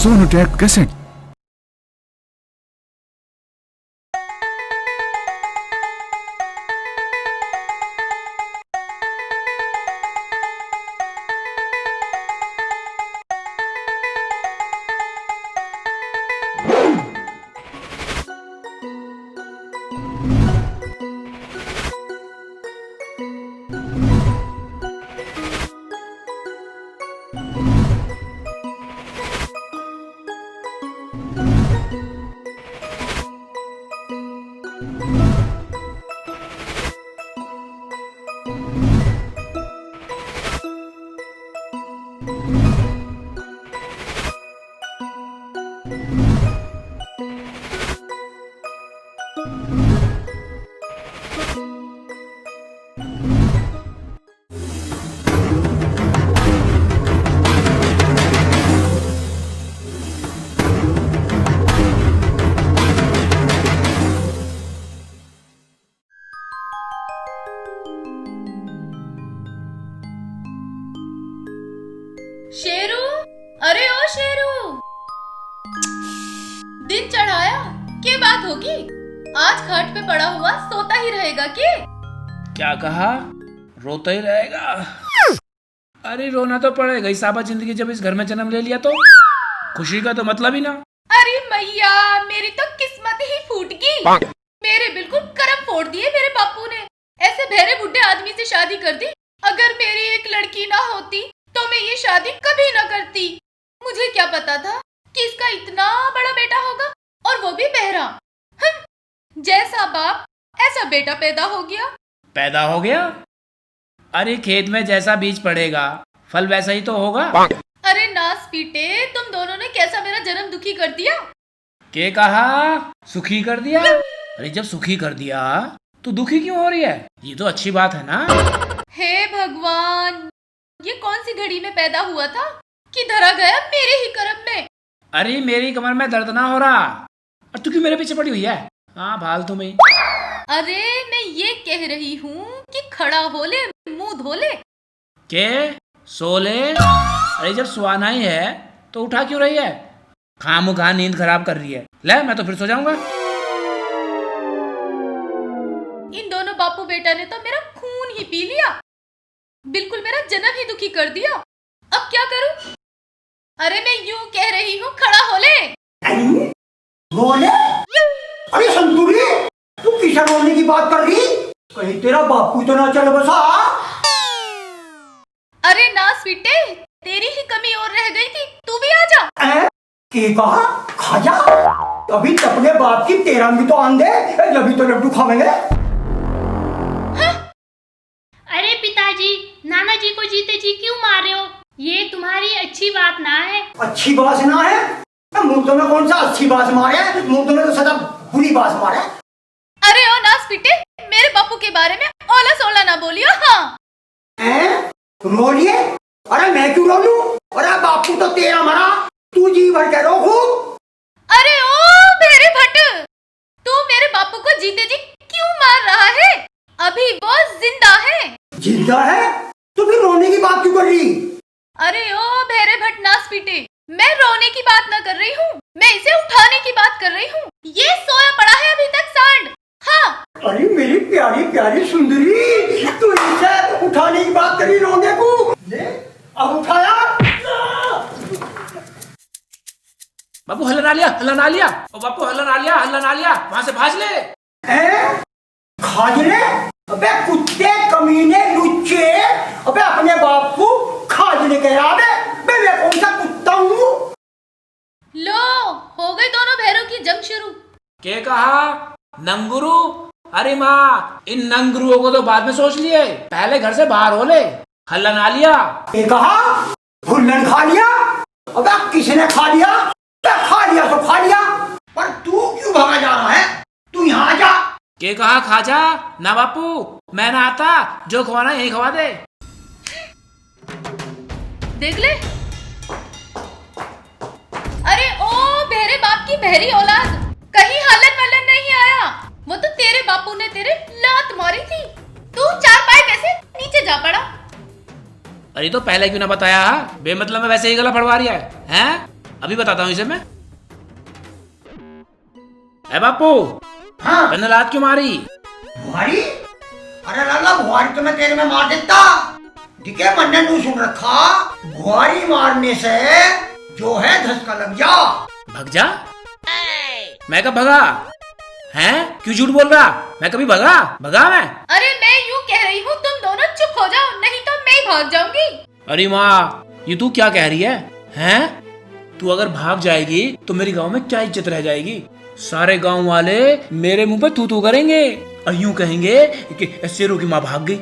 Sonotek cassette. Sheru, अरे ओ शेरू, दिन चढ़ाया, क्या बात होगी? आज खाट पे पड़ा हुआ सोता ही रहेगा क्या? क्या कहा? रोता ही रहेगा? अरे रोना तो पड़ेगा ही साबा जिंदगी, जब इस घर में जन्म ले लिया तो खुशी का तो मतलब ही ना। अरे मैया, मेरी तो किस्मत ही फूट गई। मेरे बिल्कुल करम फोड़ दिए मेरे बापू ने। ऐसे बहरे बुढ़े आदमी से शादी कर दी। अगर मेरी एक लड़की ना होती तो मैं ये शादी कभी ना करती। मुझे क्या पता था कि इसका इतना बड़ा बेटा होगा, और वो भी बहरा। जैसा बाप ऐसा बेटा पैदा हो गया। पैदा हो गया? अरे खेत में जैसा बीज पड़ेगा फल वैसा ही तो होगा। अरे नास पीटे, तुम दोनों ने कैसा मेरा जन्म दुखी कर दिया। क्या कहा? सुखी कर दिया? अरे जब सुखी कर दिया तो दुखी क्यों हो रही है? ये तो अच्छी बात है ना। हे भगवान, ये कौन सी घड़ी में पैदा हुआ था कि धरा गया मेरे ही कर्म में। अरे मेरी कमर में दर्द ना हो रहा, और तू क्यों मेरे पीछे पड़ी हुई है? हाँ फालतू में। अरे मैं ये कह रही हूँ कि खड़ा हो ले, मुंह धो ले। के सो ले? अरे जब सुहाना ही है तो उठा क्यों रही है? खामखा नींद खराब कर रही है। ले मैं तो फिर सो जाऊंगा। इन दोनों बापू बेटा ने तो मेरा खून ही पी लिया, बिल्कुल मेरा जन्म ही दुखी कर दिया। अब क्या करूं? अरे मैं यूं कह रही हूँ, खड़ा हो ले। रोने? अरे संतुरी, तू किसे रोने की बात कर रही? कहीं तेरा बापू तो ना चल बसा। अरे नास बेटे, तेरी ही कमी और रह गई थी, तू भी आ जा। के कहा? खा जा। अभी अपने बाप की तेरा भी तो आन दे, जब तो लड्डू खावेंगे। अरे पिताजी, नाना जी को जीते जी क्यों मार रहे हो? ये तुम्हारी अच्छी बात ना है। अच्छी बात ना है? मुर्दों में कौन सा अच्छी बात मारे? मुर्दों में तो सदा बुरी बात मारे। अरे ओ नास बेटे, मेरे बापू के बारे में ओला सोला ना बोलियो। हाँ रो लिए? अरे मैं क्यों रो लूं? अरे बापू तो तेरा मरा, तू जी भर के रो खूब। अरे ओ भेरे भट्ट, तू मेरे बापू को जीते जी क्यों मार रहा है? अभी वो जिंदा है। जिंदा है? तो फिर रोने की बात क्यों कर रही? अरे ओ भेरे भट्ट नास पीटे, मैं रोने की बात ना कर रही हूँ, मैं इसे उठाने की बात कर रही हूँ। ये सोया पड़ा है अभी तक सांड। हाँ। अरे मेरी प्यारी प्यारी सुंदरी, तू इसे उठाने की बात करी रोने को? ले, अब उठाया। बापू हल्ला ना लिया, हल्ला ना लिया। ओ बापू हल्ला ना लिया, हल्ला ना लिया, वहां से भाज ले। खाजले? अबे कुत्ते, कमीने, लुच्चे, अबे अपने बाप को खाजले कह रहा है? मैं कौन सा कुत्ता हूँ? लो, हो गई दोनों भैरों की जंग शुरू। क्या कहा? नंगुरु? अरे माँ, इन नंगुरुओं को तो बाद में सोच लिए, पहले घर से बाहर हो ले। हल्ला ना लिया। क्या कहा? भुल्लन खा लिया? अबे किसने खा लिया? खा लिया तो खा लिया, पर तू क्यों भागा जा रहा है? तू यहाँ आ जा। क्या कहा? खा जा ना बापू, मैं ना आता, जो खवाना यही खवा दे। देख ले। अरे ओ बहरे बाप की बहरी औलाद, कहीं हलन वलन नहीं आया। वो तो तेरे बापू ने तेरे लात मारी थी, तू चार पाए कैसे नीचे जा पड़ा। अरे तो पहले क्यों ना बताया? बेमतलब में वैसे ही गला फड़वा रही है, हैं? अभी बताता हूँ इसे मैं। ए बापू, हाँ मैंने लात क्यों मारी? बुहारी? अरे लाला बुहारी तो मैं तेरे में मार देता। ठीक है, मैंने नहीं सुन रखा। बुहारी मारने से जो है धसका लग जा। भग जा? मैं कब भगा? हैं? क्यों झूठ बोल रहा? मैं कभी भगा? भगा मैं? अरे मैं यूं कह रही हूँ तुम दोनों चुप हो जाओ, नहीं तो मैं ही भाग जाऊंगी। अरे माँ, ये तू क्या कह रही है? हैं? तू अगर भाग जाएगी तो मेरी गांव में क्या इज्जत रह जाएगी? सारे गांव वाले मेरे मुंह पे तू तू करेंगे और यूं कहेंगे कि शेरू की माँ भाग गई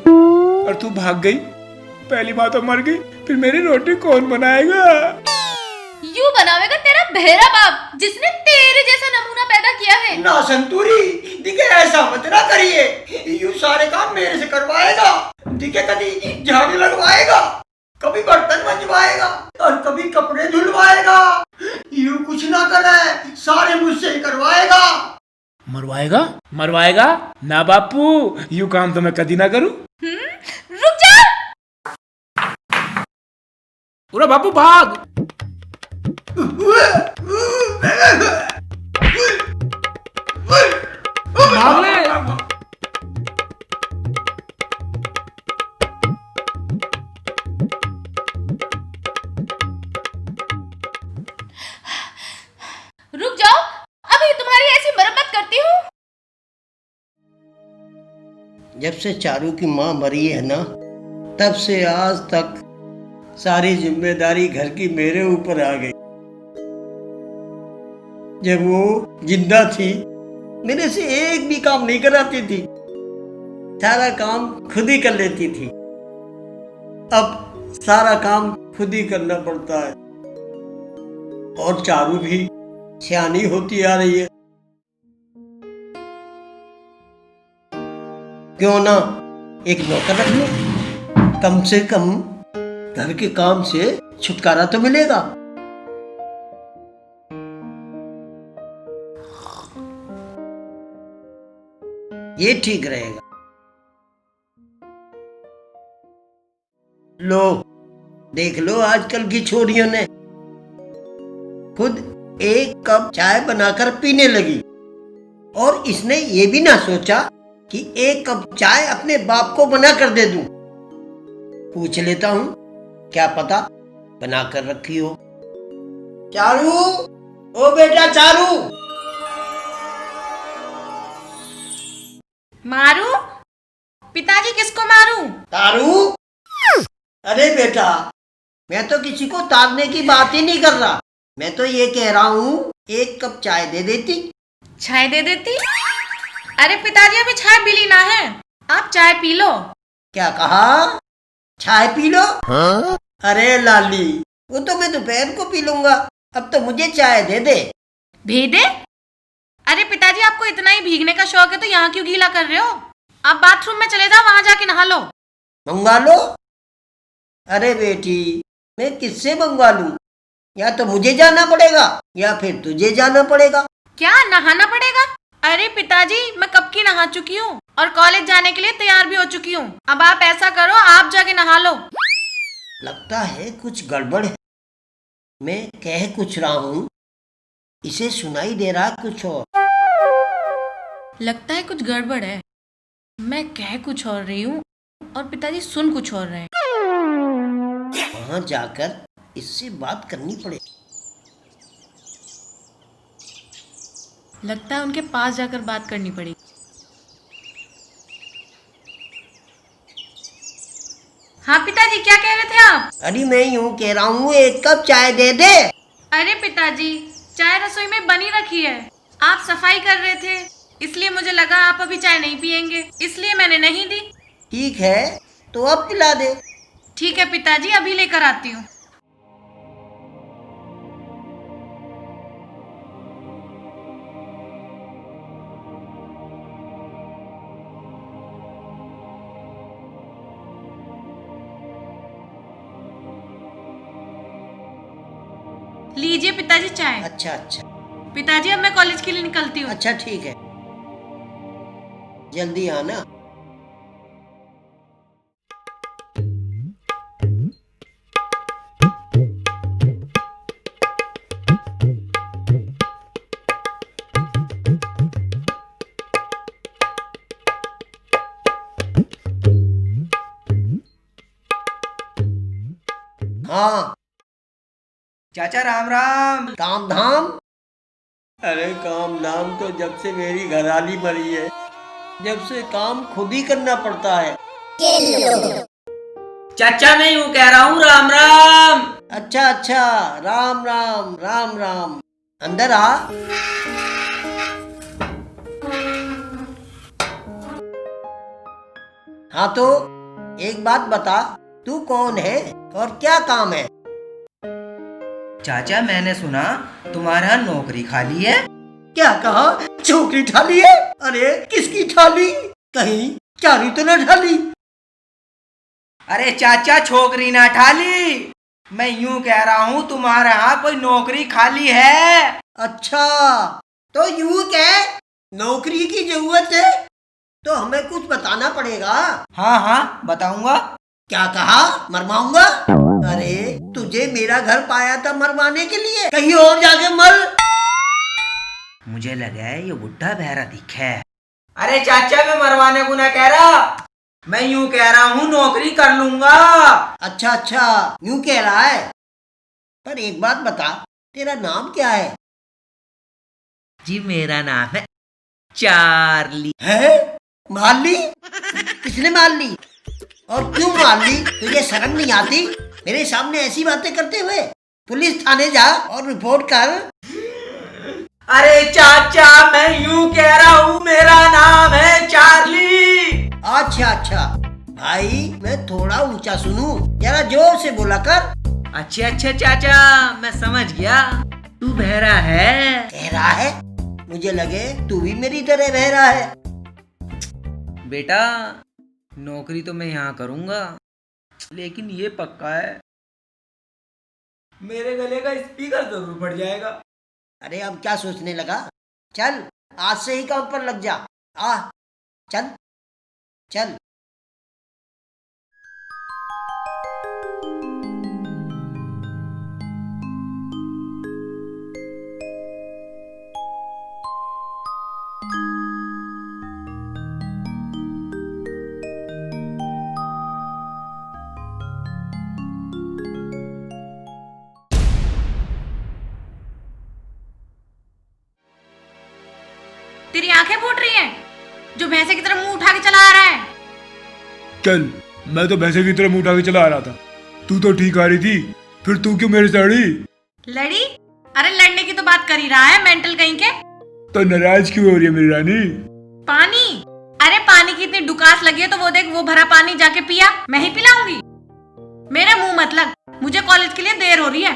और तू भाग गई। पहली माँ तो मर गई, फिर मेरी रोटी कौन बनाएगा? यूं बनावेगा तेरा बहरा बाप, जिसने तेरे जैसा नमूना पैदा किया है। ना संतूरी, दिखे ऐसा मत ना करिए। यूं सारे काम मेरे से करवाएगा। दिखे कभी झाड़ू लगवाएगा, कभी बर्तन मंजवाएगा और कभी कपड़े धुलवाएगा। यूं कुछ ना करे, सारे मुझसे ही करवाएगा। मरवाएगा? मरवाएगा ना बापू, यूं काम तो मैं कभी ना करूं। रुक जा। पूरा बापू भाग। भाग ले। रुक जाओ, अभी तुम्हारी ऐसी मरम्मत करती हूँ। जब से चारू की माँ मरी है ना, तब से आज तक सारी जिम्मेदारी घर की मेरे ऊपर आ गई। जब वो जिंदा थी, मेरे से एक भी काम नहीं कराती थी, सारा काम खुद ही कर लेती थी। अब सारा काम खुद ही करना पड़ता है और चारू भी सियानी होती आ रही है। क्यों ना एक नौकर रख लो, कम से कम घर के काम से छुटकारा तो मिलेगा। ये ठीक रहेगा। लो देख लो, आजकल की छोरियों ने खुद एक कप चाय बनाकर पीने लगी और इसने ये भी ना सोचा कि एक कप चाय अपने बाप को बना कर दे दूं। पूछ लेता हूं, क्या पता बना कर रखी हो। चारू, ओ बेटा चारू। मारू? पिताजी किसको मारूं? तारू? अरे बेटा, मैं तो किसी को तारने की बात ही नहीं कर रहा। मैं तो ये कह रहा हूँ, एक कप चाय दे देती। चाय दे देती? अरे पिताजी अभी चाय पी लेना है, आप चाय पी लो। क्या कहा? चाय पी लो? हाँ? अरे लाली, वो तो मैं दोपहर को पी लूंगा, अब तो मुझे चाय दे दे। भेदे? अरे पिताजी आपको इतना ही भीगने का शौक है तो यहाँ क्यों गीला कर रहे हो? आप बाथरूम में चले जाओ, वहां जाके नहा लो। मंगवा लो? अरे बेटी, मैं किससे मंगवा लूं? या तो मुझे जाना पड़ेगा या फिर तुझे जाना पड़ेगा। क्या नहाना पड़ेगा? अरे पिताजी मैं कब की नहा चुकी हूँ और कॉलेज जाने के लिए तैयार भी हो चुकी हूँ। अब आप ऐसा करो, आप जाके नहा लो। लगता है कुछ गड़बड़ है। मैं कह कुछ रहा हूँ, इसे सुनाई दे रहा कुछ और। लगता है कुछ गड़बड़ है। मैं कह कुछ और रही हूँ और पिताजी सुन कुछ और रहे हैं। वहां जाकर इससे बात करनी पड़ेगी। लगता है उनके पास जाकर बात करनी पड़ेगी। हाँ पिताजी, क्या कह रहे थे आप? अरे मैं यूं कह रहा हूँ, एक कप चाय दे दे। अरे पिताजी, चाय रसोई में बनी रखी है, आप सफाई कर रहे थे इसलिए मुझे लगा आप अभी चाय नहीं पियेंगे, इसलिए मैंने नहीं दी। ठीक है, तो अब पिला दे। ठीक है पिताजी, अभी लेकर आती हूँ। लीजिए पिताजी चाय। अच्छा अच्छा। पिताजी अब मैं कॉलेज के लिए निकलती हूँ। अच्छा ठीक है, जल्दी आना। हाँ। चाचा राम राम। काम धाम? अरे काम धाम तो जब से मेरी घरवाली मरी है, जब से काम खुद ही करना पड़ता है। चाचा मैं यूं कह रहा हूँ राम राम। अच्छा अच्छा, राम राम राम राम। अंदर आ। हाँ तो एक बात बता, तू कौन है और क्या काम है? चाचा मैंने सुना तुम्हारा नौकरी खाली है। क्या कहा? छोकरी ठाली है? अरे किसकी ठाली? कहीं चारी तो न ठाली? अरे चाचा छोकरी ना ठाली, मैं यूं कह रहा हूँ तुम्हारे यहाँ कोई नौकरी खाली है। अच्छा तो यूं कह, नौकरी की जरूरत है तो हमें कुछ बताना पड़ेगा। हाँ हाँ बताऊंगा। क्या कहा? मरवाऊंगा? अरे तुझे मेरा घर पाया था मरवाने के लिए, कहीं और जाके मर। मुझे लगा है ये बुढ़ा बहरा दिखा है। अरे चाचा मैं मरवाने को ना कह रहा, मैं यूं कह रहा हूँ नौकरी कर लूंगा। अच्छा अच्छा, यूं कह रहा है। पर एक बात बता, तेरा नाम क्या है? जी मेरा नाम है चार्ली। है? मार ली? किसने मार ली? और क्यों मार ली? तुझे शर्म नहीं आती मेरे सामने ऐसी बातें करते हुए? पुलिस थाने जा और रिपोर्ट कर। अरे चाचा मैं यूं कह रहा हूँ मेरा नाम है चार्ली। अच्छा अच्छा भाई, मैं थोड़ा ऊंचा सुनूं, जरा जोर से बोला कर। अच्छा अच्छा चाचा मैं समझ गया, तू बहरा है। कह रहा है? मुझे लगे तू भी मेरी तरह बहरा है। बेटा नौकरी तो मैं यहाँ करूंगा, लेकिन ये पक्का है मेरे गले का स्पीकर जरूर फट जाएगा। अरे अब क्या सोचने लगा? चल आज से ही काम पर लग जा। आ चल चल। तेरी आंखें फूट रही हैं जो भैंसे की तरह मुंह उठा के चला आ रहा है। चल, मैं तो भैंसे की तरह मुंह उठा के चला आ रहा था। तू तो ठीक आ रही थी, फिर तू क्यों मेरे से अड़ी? लड़ी? अरे लड़ने की तो बात कर ही रहा है, मेंटल कहीं के। तो नाराज क्यों हो रही है मेरी रानी? पानी? अरे पानी की इतनी डुकास लगी है तो वो देख, वो भरा पानी जाके पिया, मैं ही पिलाऊंगी। मेरे मुंह मत लग, मुझे कॉलेज के लिए देर हो रही है।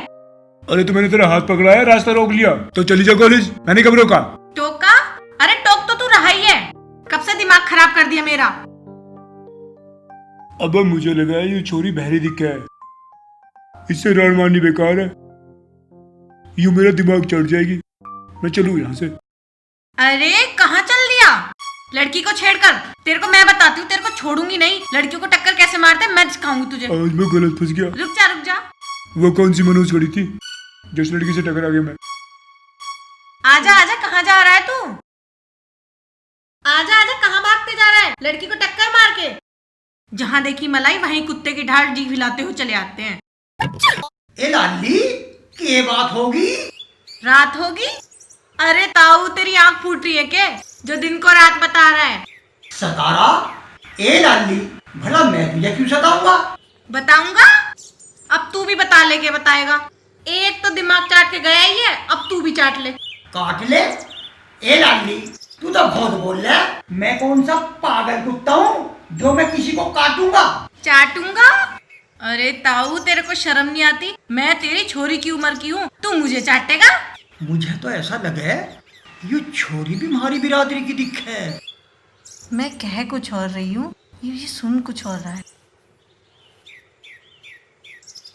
अरे तो मैंने तेरा हाथ पकड़ा है, रास्ता रोक लिया, तो चली जा कॉलेज। मैंने कब रोका? टोका? अरे टोक तो तू रहा ही है, कब से दिमाग खराब कर दिया मेरा। अब मुझे लगा है ये छोरी बहरी दिखा है, इससे रान मारनी बेकार है। यूं मेरा दिमाग चढ़ जाएगी, मैं चलूं यहाँ से। अरे कहाँ चल दिया? लड़की को छेड़कर, तेरे को मैं बताती हूँ, तेरे को छोड़ूंगी नहीं। लड़कियों को टक्कर कैसे मारते हैं मैं सिखाऊंगी तुझे। आज मैं गलत फंस गया। रुक जा रुक जा। वो कौन सी मनोज खड़ी थी जिस लड़की से टकरा गया मैं? आजा आजा, कहाँ जा रहा है तू? आजा आजा, कहाँ भागते जा रहा है? लड़की को टक्कर मार के जहाँ देखी मलाई वहीं कुत्ते की ढाल जी हिलाते हुए चले आते हैं। ए लाली, ये बात होगी? रात होगी? अरे ताऊ तेरी आंख फूट रही है क्या, जो दिन को रात बता रहा है? सतारा? ए लाली, भला मैं तुझे क्यों सताऊंगा? बताऊंगा? अब तू भी बता ले के बताएगा। एक तो दिमाग चाट के गया ही है, अब तू भी चाट ले। काट ले? ए लाली, तू तो बहुत बोल रहा है। मैं कौन सा पागल कुत्ता हूँ जो मैं किसी को काटूंगा? चाटूंगा? अरे ताऊ तेरे को शर्म नहीं आती? मैं तेरी छोरी की उम्र की हूँ, तू मुझे चाटेगा? मुझे तो ऐसा लगा है ये छोरी भी हमारी बिरादरी की दिख है। मैं कह कुछ और रही हूँ, ये सुन कुछ और रहा है।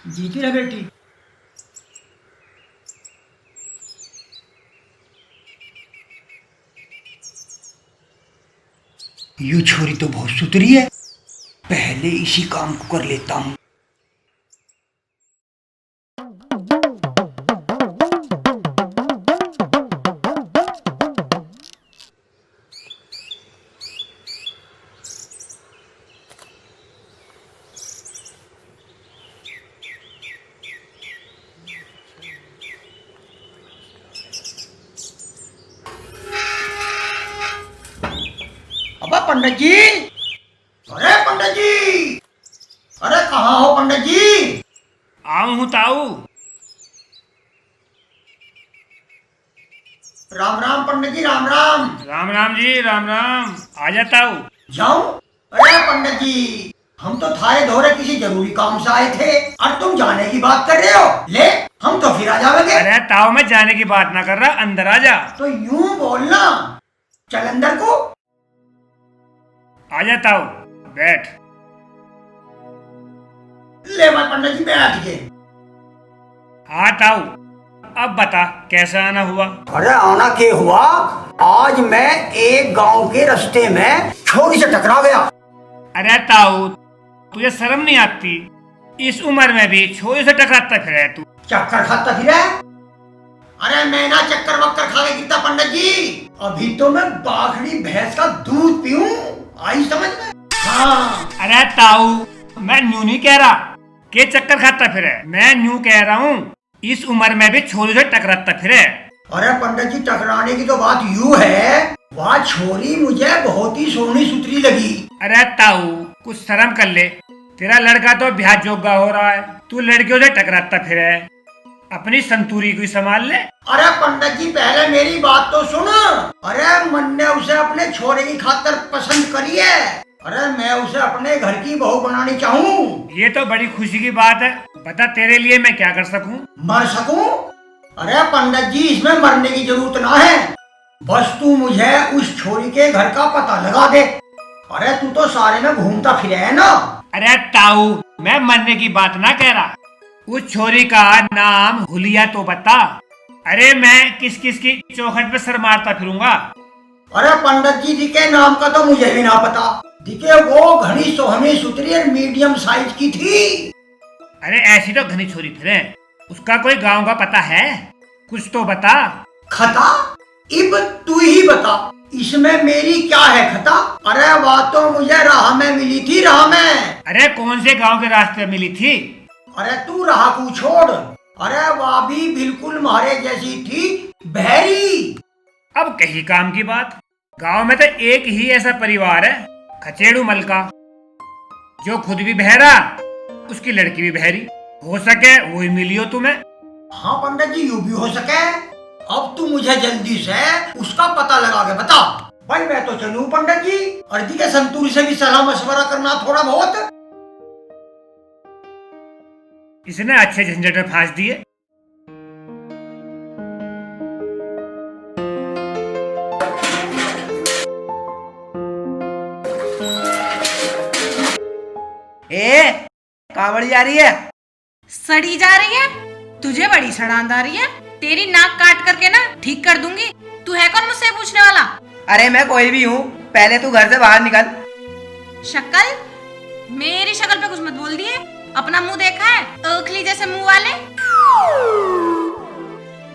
जीती रह बेटी। ये छोरी तो बहुत सुथरी है, पहले इसी काम को कर लेता हूँ। पंडित जी, अरे पंडित जी, अरे कहाँ हो पंडित जी? आऊं हूं ताऊ। राम राम पंडित जी, राम राम। राम राम जी, राम राम। आ जा ताऊ। जाऊं? अरे पंडित जी, हम तो थारे धोरे किसी जरूरी काम से आए थे और तुम जाने की बात कर रहे हो। ले, हम तो फिर आ जाएंगे। अरे ताऊ, मैं जाने की बात ना कर रहा, अंदर आ जा। तो यूं बोलना, चल अंदर को। आ जा ताऊ, बैठ। ले भाई पंडित जी, बैठ के। हाँ ताऊ, अब बता कैसा आना हुआ। अरे आना के हुआ, आज मैं एक गांव के रास्ते में छोरी से टकरा गया। अरे ताऊ, तुझे शर्म नहीं आती? इस उम्र में भी छोरी से टकराता फिरे तू। चक्कर खाता फिर है? अरे मैं ना चक्कर वक्कर खा के गिरता पंडित जी, अभी तो मैं बाखड़ी भैंस का दूध पीऊं, आई समझ में? हाँ। अरे ताऊ, मैं न्यू नहीं कह रहा कि चक्कर खाता फिरे, मैं न्यू कह रहा हूँ इस उम्र में भी छोरी से टकराता फिरे। अरे पंडित जी, टकराने की तो बात यूं है, वह छोरी मुझे बहुत ही सोनी सुथरी लगी। अरे ताऊ, कुछ शर्म कर ले, तेरा लड़का तो ब्याह जोगा हो रहा है, तू लड़कियों से टकराता फिरे, अपनी संतूरी को संभाल ले। अरे पंडित जी, पहले मेरी बात तो सुन। अरे मन ने उसे अपने छोरे की खातिर पसंद करी है, अरे मैं उसे अपने घर की बहू बनानी चाहूँ। ये तो बड़ी खुशी की बात है, बता तेरे लिए मैं क्या कर सकूं? मर सकूं? अरे पंडित जी, इसमें मरने की जरूरत ना है, बस तू मुझे उस छोरी के घर का पता लगा दे। अरे तू तो सारे में घूमता फिरे है ना। अरे ताऊ, मैं मरने की बात ना कह रहा, उस छोरी का नाम हुलिया तो बता। अरे मैं किस किस की चौखट पे सर मारता फिरूंगा। अरे पंडित जी के नाम का तो मुझे भी ना पता, दिखे वो घनी सोहनी सुतरी और मीडियम साइज की थी। अरे ऐसी तो घनी छोरी फिरे, उसका कोई गांव का पता है? कुछ तो बता। खता? इब तू ही बता, इसमें मेरी क्या है खता? अरे वह तो मुझे राह में मिली थी, राह में। अरे कौन से गांव के रास्ते मिली थी? अरे तू राह को छोड़, अरे वह भी बिल्कुल मारे जैसी थी, बहरी। अब कही काम की बात, गांव में तो एक ही ऐसा परिवार है, खचेड़ू मल का, जो खुद भी बहरा, उसकी लड़की भी बहरी, हो सके वही मिली हो तुम्हें। हाँ पंडित जी, यूं भी हो सके। अब तू मुझे जल्दी से उसका पता लगा के बता। भाई मैं तो चलूं पंडित जी, अर्दी के संतूर से भी सलाह मशवरा करना थोड़ा बहुत। इसने अच्छे झंझट में फांस दिए। ए, कहाँ बड़ी जा रही है? सड़ी जा रही है? तुझे बड़ी सड़ांद आ रही है, तेरी नाक काट करके ना ठीक कर दूंगी। तू है कौन मुझसे पूछने वाला? अरे मैं कोई भी हूँ, पहले तू घर से बाहर निकल। शक्ल? मेरी शक्ल पे कुछ मत बोल दिए, अपना मुंह देखा है? ओखली जैसे मुंह वाले।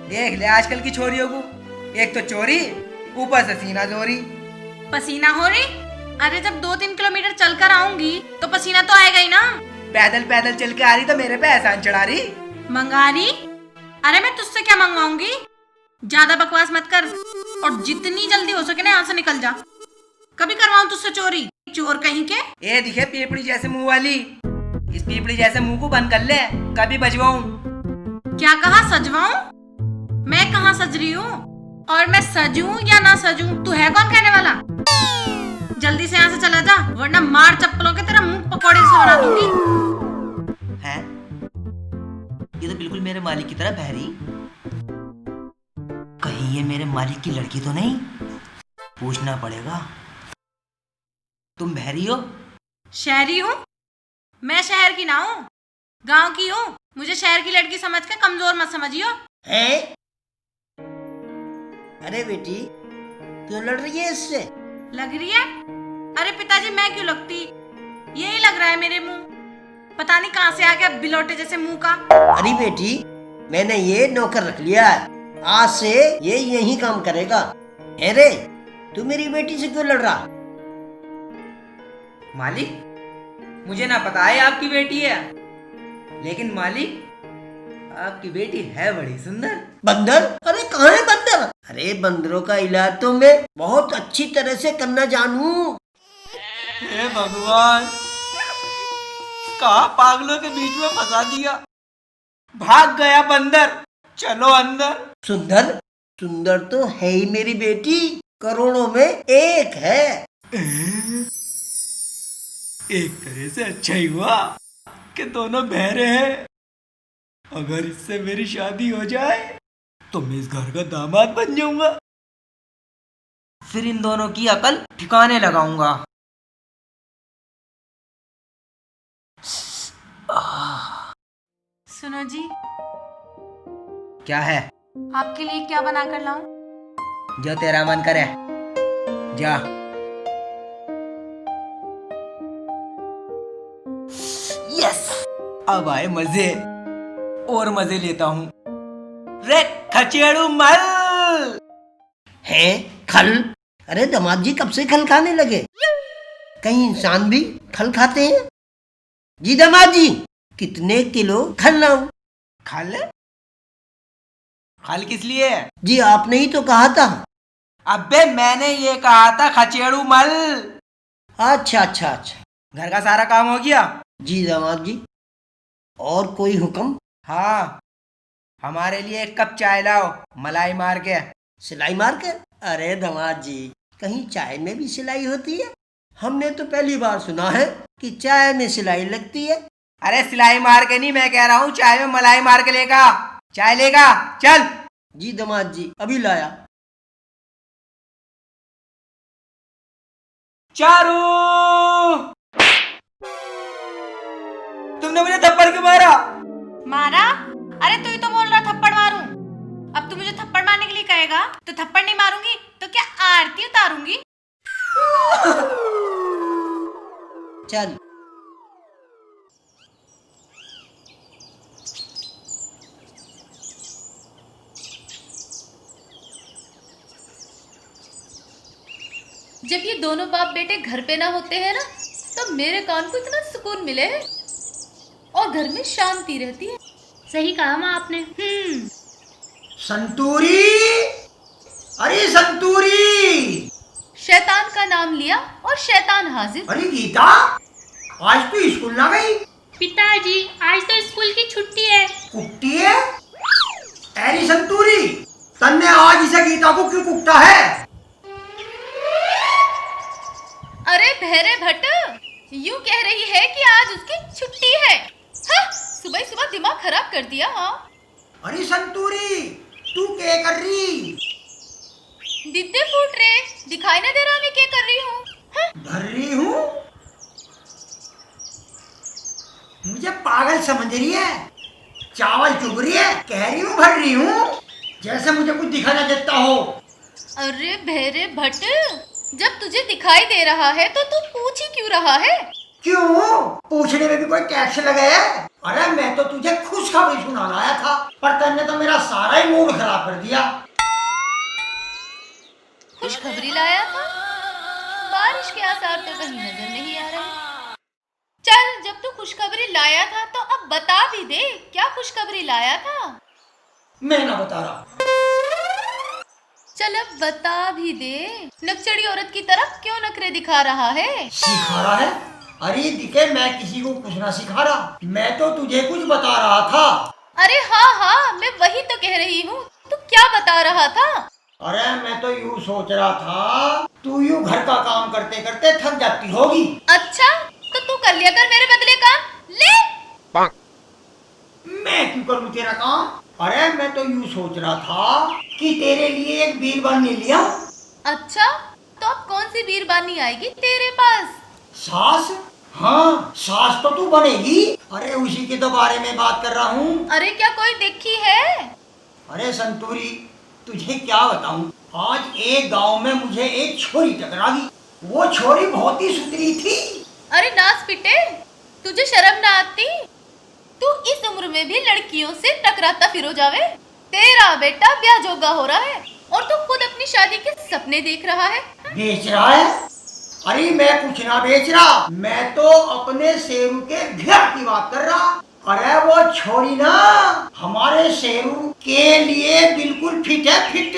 देख ले आजकल की छोरियों को, एक तो चोरी, ऊपर से सीना चोरी। पसीना हो रही? अरे जब 2-3 किलोमीटर चलकर आऊंगी तो पसीना तो आएगा ही ना। पैदल पैदल चल के आ रही तो मेरे पे एहसान चढ़ा रही। मंगा रही? अरे मैं तुझसे क्या मंगवाऊंगी? ज्यादा बकवास मत कर और जितनी जल्दी हो सके ना यहाँ से निकल जा। कभी करवाऊं तुझसे चोरी? चोर कहीं के। ये दिखे पीपड़ी जैसे मुंह वाली, इस पीपड़ी जैसे मुंह को बंद कर ले, कभी बजवाऊं। क्या कहा, सजवाऊं? मैं कहाँ सज रही हूँ? और मैं सजूं या ना सजूं, तू है कौन कहने वाला? जल्दी से यहाँ से चला जा, वरना मार चप्पलों के तेरा मुंह पकौड़े से बना दूंगी। है ये तो बिल्कुल मेरे मालिक की तरह बहरी। कहीं ये मेरे मालिक की लड़की तो नहीं? पूछना पड़ेगा। तुम बहरी हो? शहरी हूँ? मैं शहर की ना हूँ, गांव की हूँ। मुझे शहर की लड़की समझ के कमजोर मत समझियो। है? अरे बेटी, क्यों लड़ रही है इससे? लग रही है? अरे पिताजी, मैं क्यों लगती? यही लग रहा है मेरे मुंह, पता नहीं कहाँ से आ गया बिलोटे जैसे मुंह का। अरे बेटी, मैंने ये नौकर रख लिया है, आज से ये यही काम करेगा। अरे तू मेरी बेटी से क्यों लड़ रहा? मालिक, मुझे ना पता है आपकी बेटी है, लेकिन मालिक आपकी बेटी है बड़ी सुंदर। बंदर? अरे कहाँ है बंदर? अरे बंदरों का इलाज तो मैं बहुत अच्छी तरह से करना जानू। हे भगवान, कहा पागलों के बीच में फंसा दिया। भाग गया बंदर, चलो अंदर। सुंदर सुंदर तो है ही मेरी बेटी, करोड़ों में एक है। एक तरह से अच्छा ही हुआ कि दोनों बहरे हैं। अगर इससे मेरी शादी हो जाए तो मैं इस घर का दामाद बन जाऊंगा। फिर इन दोनों की अकल ठिकाने लगाऊंगा। सुनो जी, क्या है? आपके लिए क्या बना कर लाऊं? जो तेरा मन करे, जा। यस, अब आए मजे, और मजे लेता हूँ। रे खचेड़ू मल। है खल? अरे दामाद जी कब से खल खाने लगे? कहीं इंसान भी खल खाते हैं? जी दामाद जी, कितने किलो खल लाऊं? खल? खल किस लिए? जी आपने ही तो कहा था। अबे मैंने ये कहा था खचेड़ू मल। अच्छा अच्छा अच्छा। घर का सारा काम हो गया? जी दामाद जी, और कोई हुक्म? हाँ, हमारे लिए एक कप चाय लाओ, मलाई मार के। सिलाई मार के? अरे दामाद जी, कहीं चाय में भी सिलाई होती है? हमने तो पहली बार सुना है कि चाय में सिलाई लगती है। अरे सिलाई मार के नहीं, मैं कह रहा हूँ चाय में मलाई मार के लेगा। चाय लेगा, चल। जी दामाद जी, अभी लाया। चारू, तुमने मुझे थप्पड़ क्यों मारा? मारा? अरे तू ही तो बोल रहा थप्पड़ मारूं। अब तू मुझे थप्पड़ मारने के लिए कहेगा तो थप्पड़ नहीं मारूंगी तो क्या आरती उतारूंगी? चल। जब ये दोनों बाप बेटे घर पे ना होते हैं ना, तो मेरे कान को इतना सुकून मिले है और घर में शांति रहती है। सही कहा माँ आपने। संतूरी, अरे संतूरी। शैतान का नाम लिया और शैतान हाजिर। अरे गीता, आज तू स्कूल ना गई? पिताजी, आज तो स्कूल की छुट्टी है। कुट्टी है? अरे संतूरी, तन्ने आज इसे गीता को क्यों कुटता है? अरे भैरे भट्ट, यूं कह रही है कि आज उसकी छुट्टी है। हाँ, सुबह सुबह दिमाग खराब कर दिया। हाँ। अरे संतूरी, तू क्या कर रही? दिद्दे फूट रहे, दिखाई ना दे रहा मैं क्या कर रही हूँ? हाँ? भर रही हूँ? मुझे पागल समझ रही है? चावल चुभ रही है? कह रही हूँ भर रही हूँ, जैसे मुझे कुछ दिखाई ना देता हो। अरे भैरे भट्ट, जब तुझे दिखाई दे रहा है तो तू पूछ ही क्यों रहा है? क्यों? पूछने में भी कोई टैक्स लगा है? अरे मैं तो तुझे खुशखबरी सुनाने आया था, पर तन्ने तो मेरा सारा ही मूड खराब कर दिया। खुशखबरी लाया था? बारिश के आसार तो कहीं नजर नहीं आ रहे। चल, जब तू खुशखबरी लाया था तो अब बता भी दे, क्या खुशखबरी लाया था? मैं ना बता रहा। चल अब बता भी दे, नकचड़ी औरत की तरफ क्यों नखरे दिखा रहा है? सिखा रहा है? अरे दिखे, मैं किसी को कुछ ना सिखा रहा, मैं तो तुझे कुछ बता रहा था। अरे हाँ हाँ, मैं वही तो कह रही हूँ, तू क्या बता रहा था? अरे मैं तो यूँ सोच रहा था, तू यूँ घर का काम करते करते थक जाती होगी। अच्छा, तो तू कर लिया कर मेरे बदले काम, ले। मैं क्यों करूँ तेरा काम? अरे मैं तो यूँ सोच रहा था कि तेरे लिए एक बीरबानी लिया। अच्छा, तो अब कौन सी बीरबानी आएगी तेरे पास? सास? हाँ, सास तो तू बनेगी। अरे उसी के तो बारे में बात कर रहा हूँ। अरे क्या कोई देखी है? अरे संतूरी, तुझे क्या बताऊं, आज एक गांव में मुझे एक छोरी टकरा गई। वो छोरी बहुत ही सुथरी थी। अरे नास पिटे, तुझे शर्म ना आती? तू इस उम्र में भी लड़कियों से टकराता फिरो जावे। तेरा बेटा ब्याह जोगा हो रहा है और तू खुद अपनी शादी के सपने देख रहा है। बेच रहा है? अरे मैं कुछ ना बेच रहा, मैं तो अपने शेरू के घर की बात कर रहा। अरे वो छोरी ना हमारे शेरू के लिए बिल्कुल फिट है, फिट।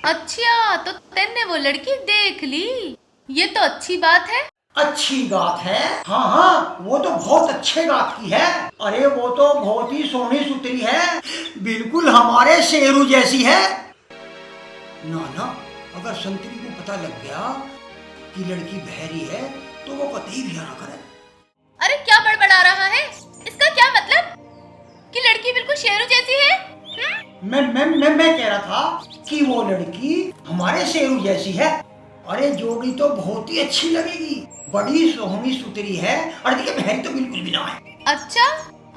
अच्छा, तो तेने वो लड़की देख ली, ये तो अच्छी बात है। अच्छी गात है। हाँ हाँ, वो तो बहुत अच्छे गात की है। अरे वो तो बहुत ही सोहनी सुतरी है, बिल्कुल हमारे शेरू जैसी है। नाना, अगर संतरी को पता लग गया कि लड़की बहरी है तो वो कतई भी ना करे। अरे क्या बड़बड़ा रहा है? इसका क्या मतलब कि लड़की बिल्कुल शेरू जैसी है? मैं कह रहा था कि वो लड़की हमारे शेरू जैसी है। अरे जोड़ी तो बहुत ही अच्छी लगेगी, बड़ी सोहनी सुतरी है। अरे देखिए, बहरी तो बिल्कुल भी ना है। अच्छा,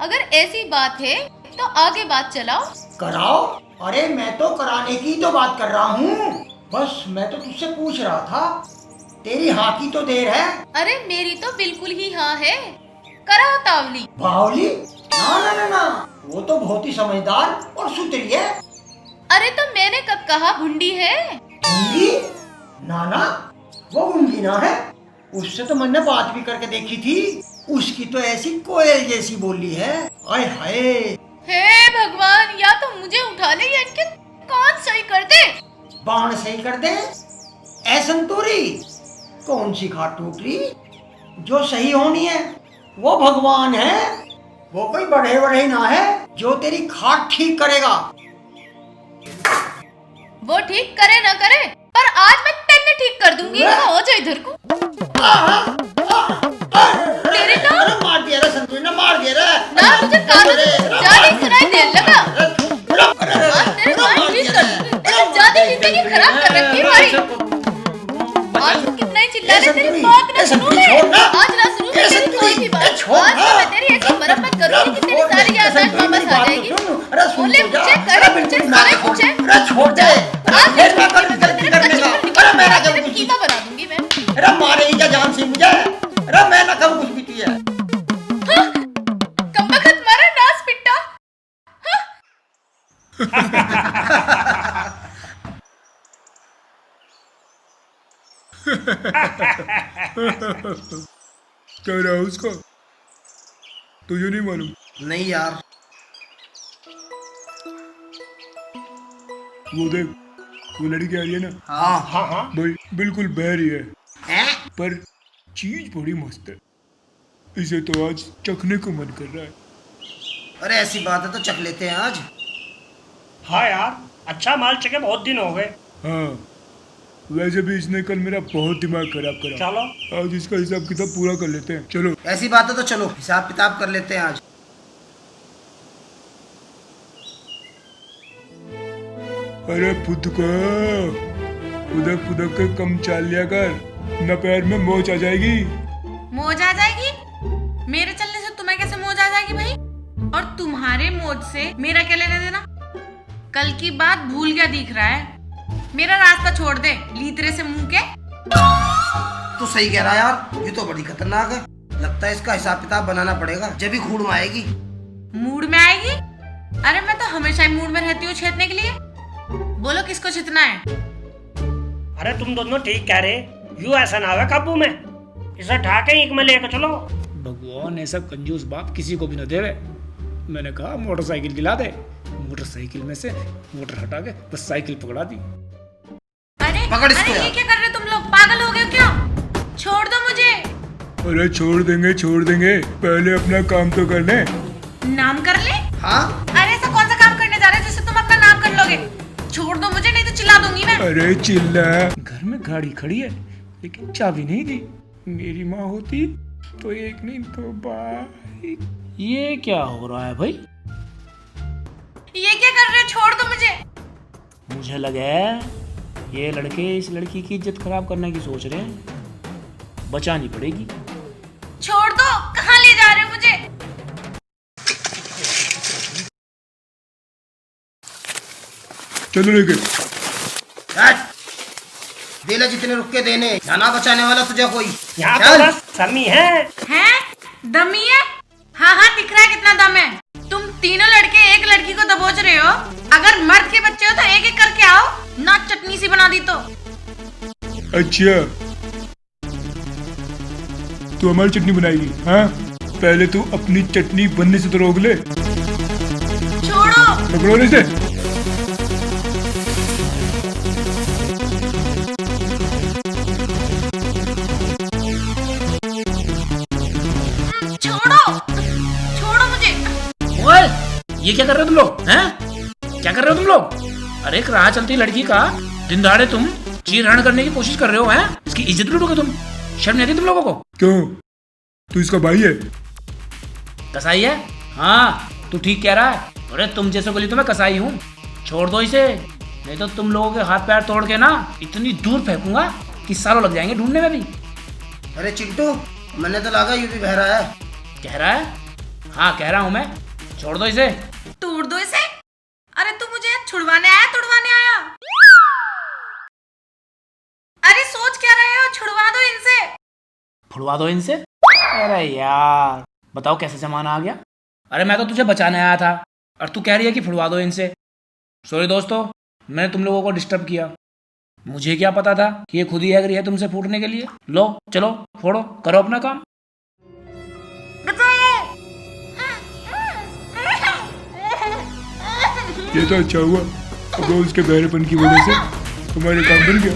अगर ऐसी बात है तो आगे बात चलाओ। कराओ। अरे मैं तो कराने की तो बात कर रहा हूँ। बस मैं तो तुझसे पूछ रहा था, तेरी हाँ की तो देर है। अरे मेरी तो बिल्कुल ही हाँ है। कराओ तावली। बावली? ना ना ना ना, वो तो बहुत ही समझदार और सुतरी है। अरे तो मैंने कब कहा भुंडी है? गुंगी? ना ना, वो गुंगी ना है। उससे तो मैंने बात भी करके देखी थी। उसकी तो ऐसी कोयल जैसी बोली है। आय हाय। हे भगवान, या तो मुझे उठा ले या इनके कान सही कर दे। बाण सही कर दे। ऐ संतूरी, कौन सी खाट टूट रही? जो सही होनी है वो भगवान है, वो कोई बढ़े बढ़े ना है जो तेरी खाट ठीक करेगा। वो ठीक करे ना करे, पर आज मैं तेने ठीक कर दूंगी। हो जा इधर को। तेरे ना मार दिया रे संतूरी ने, मार दिया रे। ना तुझे कानों से ज्यादा सुनाई देने लगा। आज तेरे कान ठीक कर दूंगी। तेरी ज्यादा जिंदगी खराब कर रखी है हमारी। आज तू कितना ही चिल्ला ले, तेरी बात ना सुनूं मैं। आज ना सुनूं मैं तेरी कोई भी बात। आज तो मैं तेरी ऐसी मरम्मत करूंगी कि तेरी सारी याददाश्त वापस आ जाएगी। बोले मुझे कर, मुझे सारे पूछे। अरे छोड़ दे। आज फिर मैं कर गलती करने का। अरे मैं ना करूं कुछ। कीमा बना दूंगी मैं। अरे मारेगी क्या जान से मुझे? अरे मैं ना करूं कुछ भी तुझे। कमबख्त मारा नास पिट्टा। क्या रहा उसका? तुझे नहीं मालूम? नहीं यार। वो देख, वो लड़की आ रही है ना, हाँ हाँ भाई बिल्कुल बहरी है, हैं? पर चीज बड़ी मस्त है। इसे तो आज चखने को मन कर रहा है। अरे ऐसी बात है तो चख लेते हैं आज। हाँ यार, अच्छा माल चके बहुत दिन हो गए। हाँ, वैसे भी इसने कल मेरा बहुत दिमाग खराब करा। चलो आज इसका हिसाब किताब पूरा कर लेते हैं। चलो। ऐसी बात है तो चलो हिसाब किताब कर लेते हैं आज। अरे फुदका, फुदक फुदक के कम चाल लिया कर, न पैर में मोच आ जाएगी। मौज आ जाएगी? मेरे चलने से तुम्हें कैसे मौज आ जाएगी भाई? और तुम्हारे मौज से मेरा क्या लेना देना? कल की बात भूल गया दिख रहा है। मेरा रास्ता छोड़ दे, लीतरे से मुंह के। तो सही कह रहा है यार, ये तो बड़ी खतरनाक है। लगता है इसका हिसाब किताब बनाना पड़ेगा, जब भी खूड़ में आएगी। मूड में आएगी? अरे मैं तो हमेशा ही मूड में रहती हूँ छेदने के लिए। बोलो किसको छेदना है? अरे तुम दोनों ठीक कह रहे, यूं ऐसा ना हो काबू में। इसे ठाके एक में लेकर चलो। भगवान ऐसा कंजूस बाप किसी को भी न देवे। मैंने कहा मोटरसाइकिल दिला दे, मोटरसाइकिल में से मोटर हटा के बस साइकिल पकड़ा दी। अरे पकड़ इसको अरे यार। ये क्या कर रहे हो तुम लोग? पागल हो गए हो क्या? छोड़ दो मुझे। अरे छोड़ देंगे, पहले अपना काम तो कर ले। नाम कर ले? हाँ अरे ऐसा कौन सा काम करने जा रहे हो जिससे तुम अपना नाम कर लोगे? छोड़ दो मुझे, नहीं तो चिल्ला दूंगी मैं। अरे चिल्ला। घर में गाड़ी खड़ी है लेकिन चाबी नहीं दी। मेरी माँ होती तो एक नहीं तो बाइक। ये क्या हो रहा है भाई? ये क्या कर रहे हो? छोड़ दो मुझे। मुझे लगा है ये लड़के इस लड़की की इज्जत खराब करने की सोच रहे हैं। बचानी पड़ेगी। छोड़ दो। कहाँ ले जा रहे हो मुझे? चलो लेके। देला जितने रुक के देने, जाना बचाने वाला तुझे कोई। यहाँ चल। तो बस समी है। हैं? दमी है? हाँ हाँ, दिख रहा है कितना दम है। तुम तीनों लड़के एक लड़की को दबोच रहे हो। अगर मर्द के बच्चे हो तो एक एक करके आओ, ना चटनी सी बना दी तो। अच्छा, तू हमारी चटनी बनाएगी? हाँ, पहले तू अपनी चटनी बनने से तो रोक ले। छोड़ो। पकड़ो नहीं से। ये क्या कर रहे हो तुम लोग? हैं? क्या कर रहे हो तुम लोग? अरे एक राह चलती लड़की का दिन दहाड़े तुम चीरहरण करने की कोशिश कर रहे हो, हैं? इसकी इज्जत लूटोगे तुम? शर्म नहीं आती तुम लोगों को? क्यों, तू इसका भाई है? कसाई है? हाँ, तू ठीक कह रहा है। अरे तुम जैसे बोली तो मैं कसाई हूँ। छोड़ दो इसे, नहीं तो तुम लोगों के हाथ पैर तोड़ के ना इतनी दूर फेंकूंगा कि सालों लग जाएंगे ढूंढने में भी। अरे चिंटू, मैंने तो लगा यूं भी बह रहा है। कह रहा है? हाँ कह रहा हूँ मैं। छोड़ दो इसे। तोड़ दो इसे। अरे तू मुझे छुड़वाने आया, तुड़वाने आया? अरे सोच क्या रहे हो? छुड़वा दो इनसे। फुड़वा दो इनसे? अरे यार बताओ कैसे जमाना आ गया। अरे मैं तो तुझे बचाने आया था और तू कह रही है कि फुड़वा दो इनसे। सॉरी दोस्तों, मैंने तुम लोगों को डिस्टर्ब किया। मुझे क्या पता था कि ये खुद ही एग्री है तुमसे फूटने के लिए। लो चलो फोड़ो, करो अपना काम। ये तो अच्छा हुआ, अब उसके बहरेपन की वजह से हमारे काम बन गया।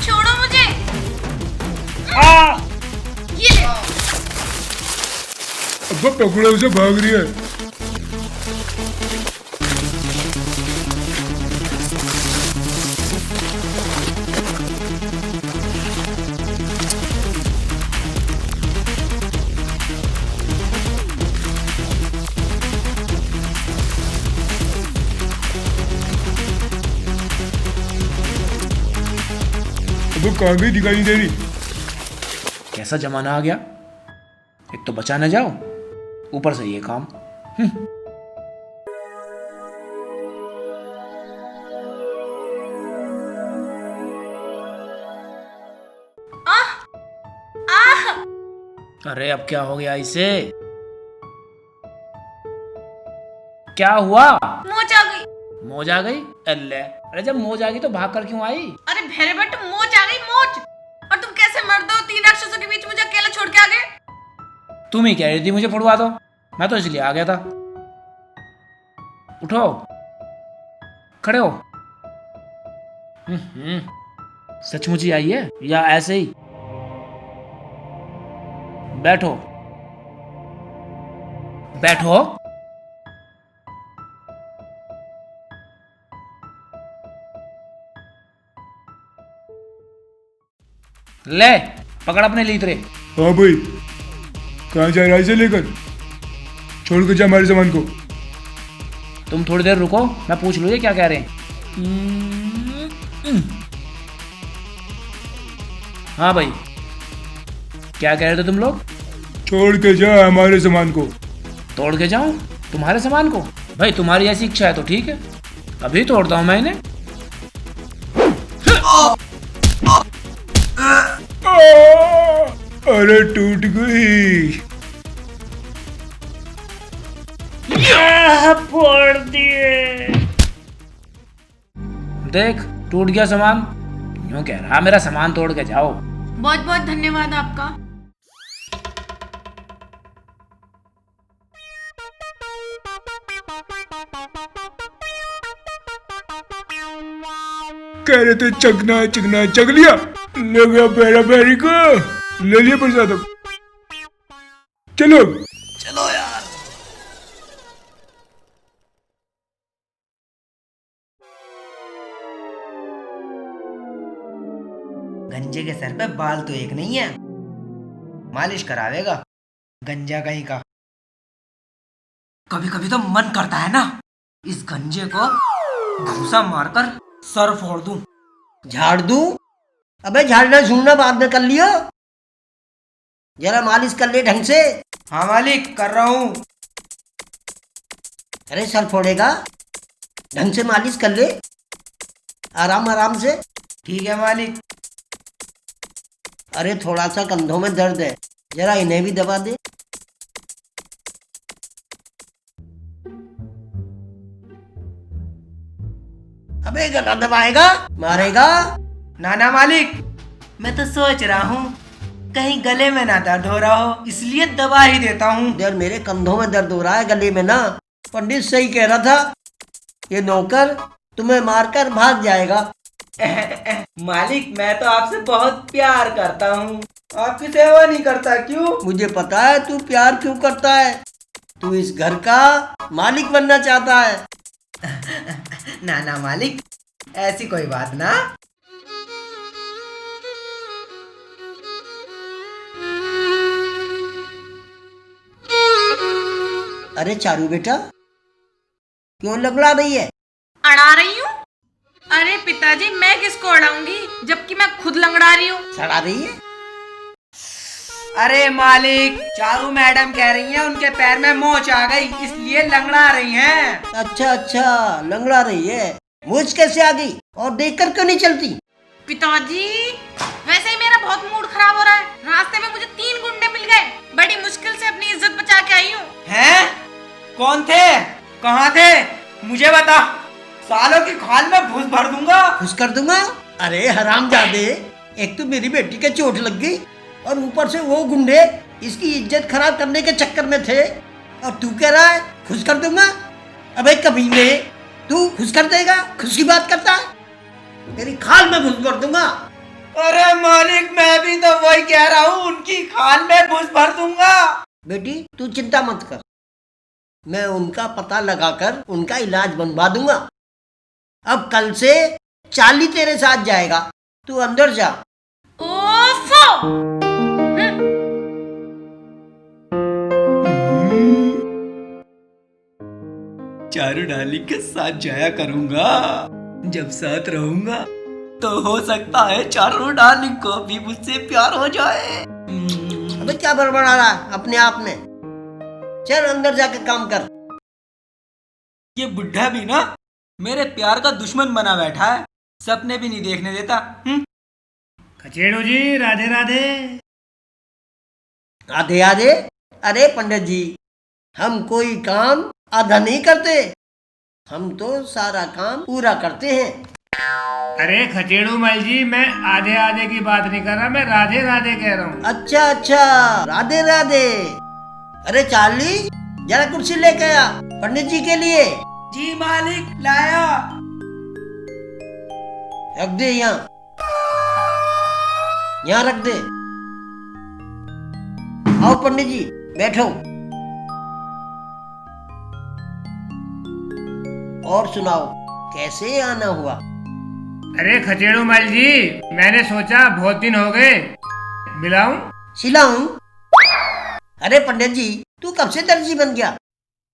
छोड़ो मुझे। ये ले। अब पकड़ो उसे, भाग रही है। अब कहाँ गई, दिखाई नहीं दे रही। कैसा जमाना आ गया, एक तो बचा न जाओ, ऊपर से ये काम। अरे अब क्या हो गया इसे? क्या हुआ? मोच आ गई। मौज आ गई? अल्ले, अरे जब मौज आ गई तो भाग कर क्यों आई? अरे भेड़े बट मोच आ गई, मोच। और तुम कैसे मर्द हो, 3 राक्षसों के बीच मुझे अकेला छोड़ के आ गए? तुम ही कह रही थी मुझे फुड़वा दो, मैं तो इसलिए आ गया था। उठो, खड़े हो। सचमुच ही आई है या ऐसे ही? बैठो बैठो। ले पकड़ अपने लीतरे। हाँ भाई, कहाँ जा रहा है इसे लेकर? छोड़ के जा हमारे सामान को। तुम थोड़ी देर रुको, मैं पूछ लूँ ये क्या कह रहे हैं। हाँ भाई, क्या कह रहे थे तुम लोग? छोड़ के जा हमारे सामान को। तोड़ के जाऊं तुम्हारे सामान को? भाई तुम्हारी ऐसी इच्छा है तो ठीक है, अभी तोड़ता हूं मैं इन्हें। अरे टूट गई। फोड़ दिए। देख टूट गया सामान, यूं कह रहा मेरा सामान तोड़ के जाओ। बहुत बहुत धन्यवाद आपका। कह रहे थे चकना चकना, चक लिया। ले गया पैरा पैरी को, ले लिया प्रसाद। अब चलो चलो यार। गंजे के सर पे बाल तो एक नहीं है, मालिश करावेगा गंजा कहीं का। कभी कभी तो मन करता है ना, इस गंजे को घूसा मारकर सर फोड़ दूं। झाड़ दूं? अबे झाड़ना झूड़ना बाद में कर लियो, जरा मालिश कर ले ढंग से। हाँ मालिक, कर रहा हूँ। अरे सर फोड़ेगा, ढंग से मालिश कर ले, आराम आराम से। ठीक है मालिक। अरे थोड़ा सा कंधों में दर्द है, जरा इन्हें भी दबा दे। अबे गला दबाएगा, मारेगा। ना ना मालिक, मैं तो सोच रहा हूँ कहीं गले में ना दर्द हो रहा हो, इसलिए दबा ही देता हूँ। यार मेरे कंधों में दर्द हो रहा है, गले में ना। पंडित सही कह रहा था, ये नौकर तुम्हें मारकर भाग जाएगा। मालिक मैं तो आपसे बहुत प्यार करता हूँ, आपकी सेवा नहीं करता क्यों? मुझे पता है तू प्यार क्यों करता है, तू इस घर का मालिक बनना चाहता है। ना ना मालिक, ऐसी कोई बात ना। अरे चारू बेटा, क्यों लगड़ा रही है? अड़ा रही हूँ? अरे पिताजी, मैं किसको अड़ाऊंगी जबकि मैं खुद लंगड़ा रही हूँ। सड़ा रही है? अरे मालिक, चारू मैडम कह रही हैं उनके पैर में मोच आ गई, इसलिए लंगड़ा रही हैं। अच्छा अच्छा, लंगड़ा रही है। मूछ कैसे आ गई और देखकर क्यों नहीं चलती? पिताजी, वैसे ही मेरा बहुत मूड खराब हो रहा है। रास्ते में मुझे 3 गुंडे मिल गए। बड़ी मुश्किल से अपनी इज्जत बचा के आई हूँ। हैं? कौन थे? कहाँ थे? मुझे बता, सालों की खाल में घुस भर दूंगा। खुश कर दूंगा? अरे हरामजादे, एक तो मेरी बेटी के चोट लग गई और ऊपर से वो गुंडे इसकी इज्जत खराब करने के चक्कर में थे, और तू कह रहा है खुश कर दूंगा? अबे कमीने, तू खुश कर देगा? खुश की बात करता है? तेरी खाल में घुस भर दूंगा। अरे मालिक, मैं भी तो वही कह रहा हूँ, उनकी खाल में घुस भर दूंगा। बेटी तू चिंता मत कर, मैं उनका पता लगाकर उनका इलाज बनवा दूंगा। अब कल से चाली तेरे साथ जाएगा, तू अंदर जा। ओफो! चारू डार्लिंग के साथ जाया करूंगा। जब साथ रहूंगा तो हो सकता है चारू डार्लिंग को भी मुझसे प्यार हो जाए। अबे क्या बड़बड़ा रहा है अपने आप में? चल अंदर जाके काम कर। ये बुढ़ा भी ना मेरे प्यार का दुश्मन बना बैठा है, सपने भी नहीं देखने देता। खचेड़ू जी, राधे राधे। आधे आधे? अरे पंडित जी, हम कोई काम आधा नहीं करते, हम तो सारा काम पूरा करते हैं। अरे खचेड़ू मल जी, मैं आधे आधे की बात नहीं कर रहा, मैं राधे राधे कह रहा हूँ। अच्छा अच्छा, राधे राधे। अरे चार्ली, जरा कुर्सी लेके आ पंडित जी के लिए। जी मालिक, लाया। रख दे यहाँ, यहाँ रख दे। आओ पंडित जी, बैठो। और सुनाओ, कैसे आना हुआ? अरे खचेड़ू मल जी, मैंने सोचा बहुत दिन हो गए, मिलाऊं? सिलाऊं? अरे पंडित जी, तू कब से दर्जी बन गया?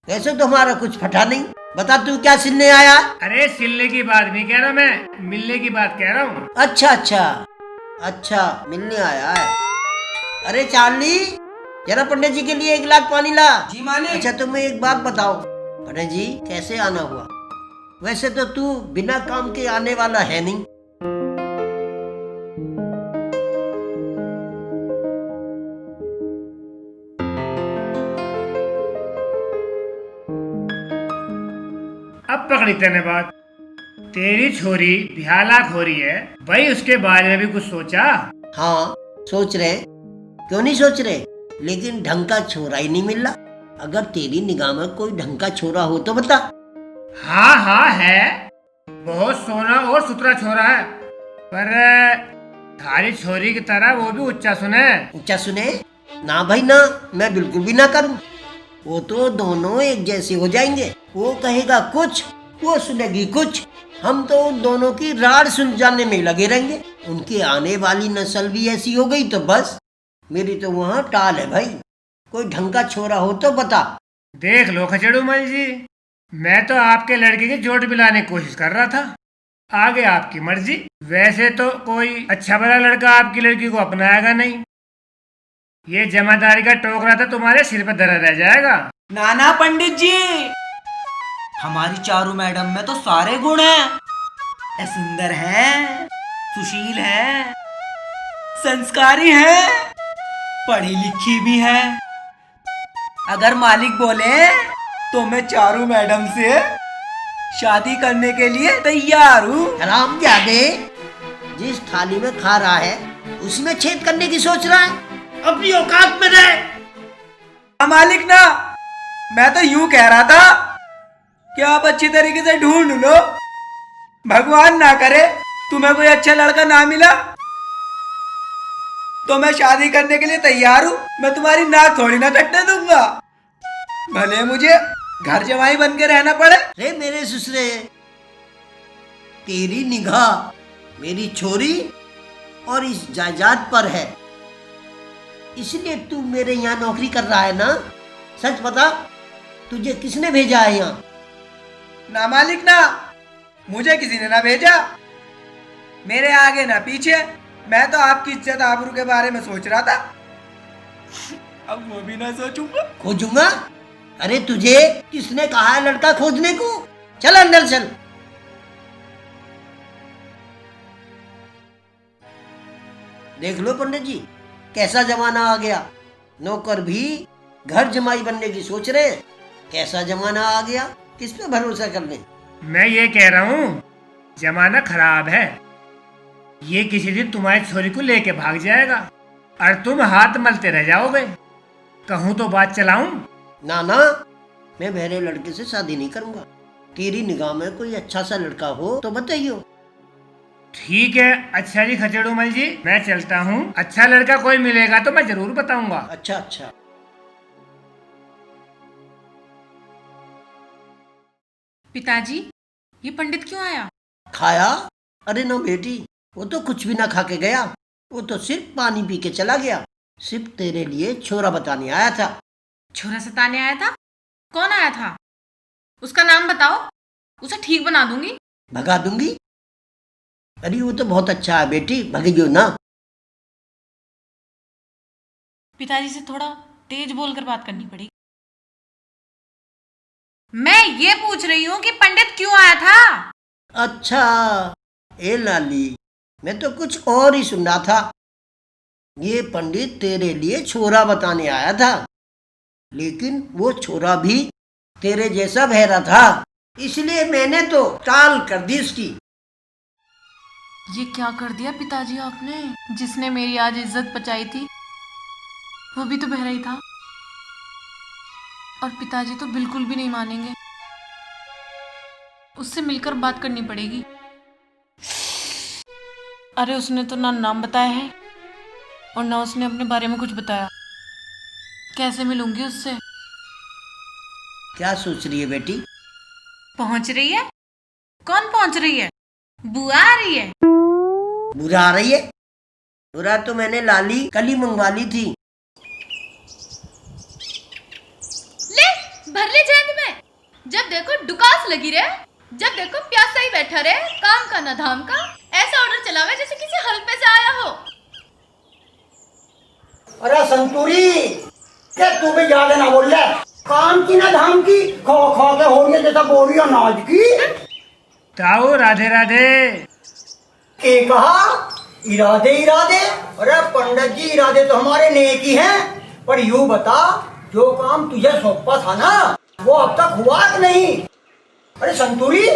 वैसे तो हमारा कुछ फटा नहीं, बता तू क्या सिलने आया? अरे सिलने की बात नहीं कह रहा मैं, मिलने की बात कह रहा हूँ। अच्छा अच्छा अच्छा, मिलने आया है। अरे चार्ली, जरा पंडित जी के लिए 1 गिलास पानी ला। जी मालिक। अच्छा तुम्हें एक बात बताओ पंडित जी, कैसे आना हुआ? वैसे तो तू बिना काम के आने वाला है नहीं। अब पकड़ी तेने बात। तेरी छोरी ध्याला खोरी है भाई, उसके बारे में भी कुछ सोचा? हाँ सोच रहे, क्यों नहीं सोच रहे, लेकिन ढंग का छोरा ही नहीं मिल रहा। अगर तेरी निगाह में कोई ढंग का छोरा हो तो बता। हाँ हाँ है, बहुत सोना और सुथरा छोरा है, पर थारी छोरी की तरह वो भी उच्चा सुने। ऊंचा सुने? ना भाई ना, मैं बिल्कुल भी ना करूं। वो तो दोनों एक जैसे हो जाएंगे, वो कहेगा कुछ, वो सुनेगी कुछ। हम तो उन दोनों की राड़ सुलझाने में लगे रहेंगे। उनकी आने वाली नस्ल भी ऐसी हो गई तो बस, मेरी तो वहाँ टाल है भाई। कोई ढंग का छोरा हो तो बता। देख लो खचेड़ू मल जी, मैं तो आपके लड़के की जोड़ मिलाने की कोशिश कर रहा था, आगे आपकी मर्जी। वैसे तो कोई अच्छा भला लड़का आपकी लड़की को अपनाएगा नहीं, ये जमादारी का टोकरा तो तुम्हारे सिर पर धरा रह जाएगा। नाना पंडित जी, हमारी चारू मैडम में तो सारे गुण हैं। ये सुंदर है, सुशील है, संस्कारी है, पढ़ी लिखी भी है। अगर मालिक बोले तो मैं चारू मैडम से शादी करने के लिए तैयार हूँ। हरामजादे, जिस थाली में खा रहा है उसमें छेद करने की सोच रहा है। अपनी औकात में रहे। मालिक ना, मैं तो यूं कह रहा था कि आप अच्छी तरीके से ढूंढ लो, भगवान ना करे तुम्हें कोई अच्छा लड़का ना मिला तो मैं शादी करने के लिए तैयार हूँ। मैं तुम्हारी नाक थोड़ी ना कटने दूंगा। भले मुझे घर जमाई बन के रहना पड़े। रे मेरे ससुरे, तेरी निगाह मेरी छोरी और इस जायदाद पर है, इसलिए तू मेरे यहाँ नौकरी कर रहा है ना? सच बता, तुझे किसने भेजा है यहाँ? ना मालिक ना, मुझे किसी ने ना भेजा, मेरे आगे ना पीछे। मैं तो आपकी इज्जत आबरू के बारे में सोच रहा था, अब वो भी ना सोचूंगा। खोजूंगा? अरे तुझे किसने कहा है लड़का खोजने को? चल अंदर चल। देख लो पंडित जी, कैसा जमाना आ गया। नौकर भी घर जमाई बनने की सोच रहे हैं। कैसा जमाना आ गया, किस पे भरोसा कर ले? मैं ये कह रहा हूँ जमाना खराब है। ये किसी दिन तुम्हारी छोरी को लेके भाग जाएगा और तुम हाथ मलते रह जाओगे। कहूँ तो बात चलाऊं? ना ना, मैं बहरे लड़के से शादी नहीं करूंगा। तेरी निगाह में कोई अच्छा सा लड़का हो तो बताइयो। ठीक है, अच्छा जी खचेड़ूमल जी, मैं चलता हूँ। अच्छा लड़का कोई मिलेगा तो मैं जरूर बताऊंगा। अच्छा अच्छा। पिताजी, ये पंडित क्यों आया? खाया? अरे ना बेटी, वो तो कुछ भी ना खा के गया, वो तो सिर्फ पानी पी के चला गया। सिर्फ तेरे लिए छोरा बताने आया था। छोरा सताने आया था? कौन आया था? उसका नाम बताओ, उसे ठीक बना दूंगी। भगा दूंगी? अरे वो तो बहुत अच्छा है बेटी, भगेगी ना। पिताजी से थोड़ा तेज बोलकर बात करनी पड़ेगी। मैं ये पूछ रही हूँ कि पंडित क्यों आया था? अच्छा, ए लाली, मैं तो कुछ और ही सुन रहा था। ये पंडित तेरे लिए छोरा बताने आया था, लेकिन वो छोरा भी तेरे जैसा बहरा था, इसलिए मैंने तो टाल कर दी उसकी। ये क्या कर दिया पिताजी आपने? जिसने मेरी आज इज्जत बचाई थी वो भी तो बहरा ही था। और पिताजी तो बिल्कुल भी नहीं मानेंगे। उससे मिलकर बात करनी पड़ेगी। अरे उसने तो ना नाम बताया है और ना उसने अपने बारे में कुछ बताया। कैसे मिलूंगी उससे? क्या सोच रही है बेटी? पहुंच रही है? कौन पहुंच रही है? बुआ आ रही है। बुरा आ रही है? बुरा तो मैंने लाली कल ही मंगवा ली थी। ले भर ले जेब में। जब देखो डुकास लगी रहे, जब देखो प्यासा ही बैठा रहे, काम का ना धाम का। ऐसा ऑर्डर चलावे जैसे किसी हलवे से आया हो। अरे संतूरी, क्या तू भी ज्यादा ना बोल रहा? काम की ना धाम की, खो खो के हो रही है जैसा बोल रही हो नाज की। ताऊ राधे राधे। के कहा? इरादे इरादे? अरे पंडित जी, इरादे तो हमारे नेक ही हैं, पर यूं बता, जो काम तुझे सौंपा था ना, वो अब तक हुआ कि नहीं? अरे संतूरी,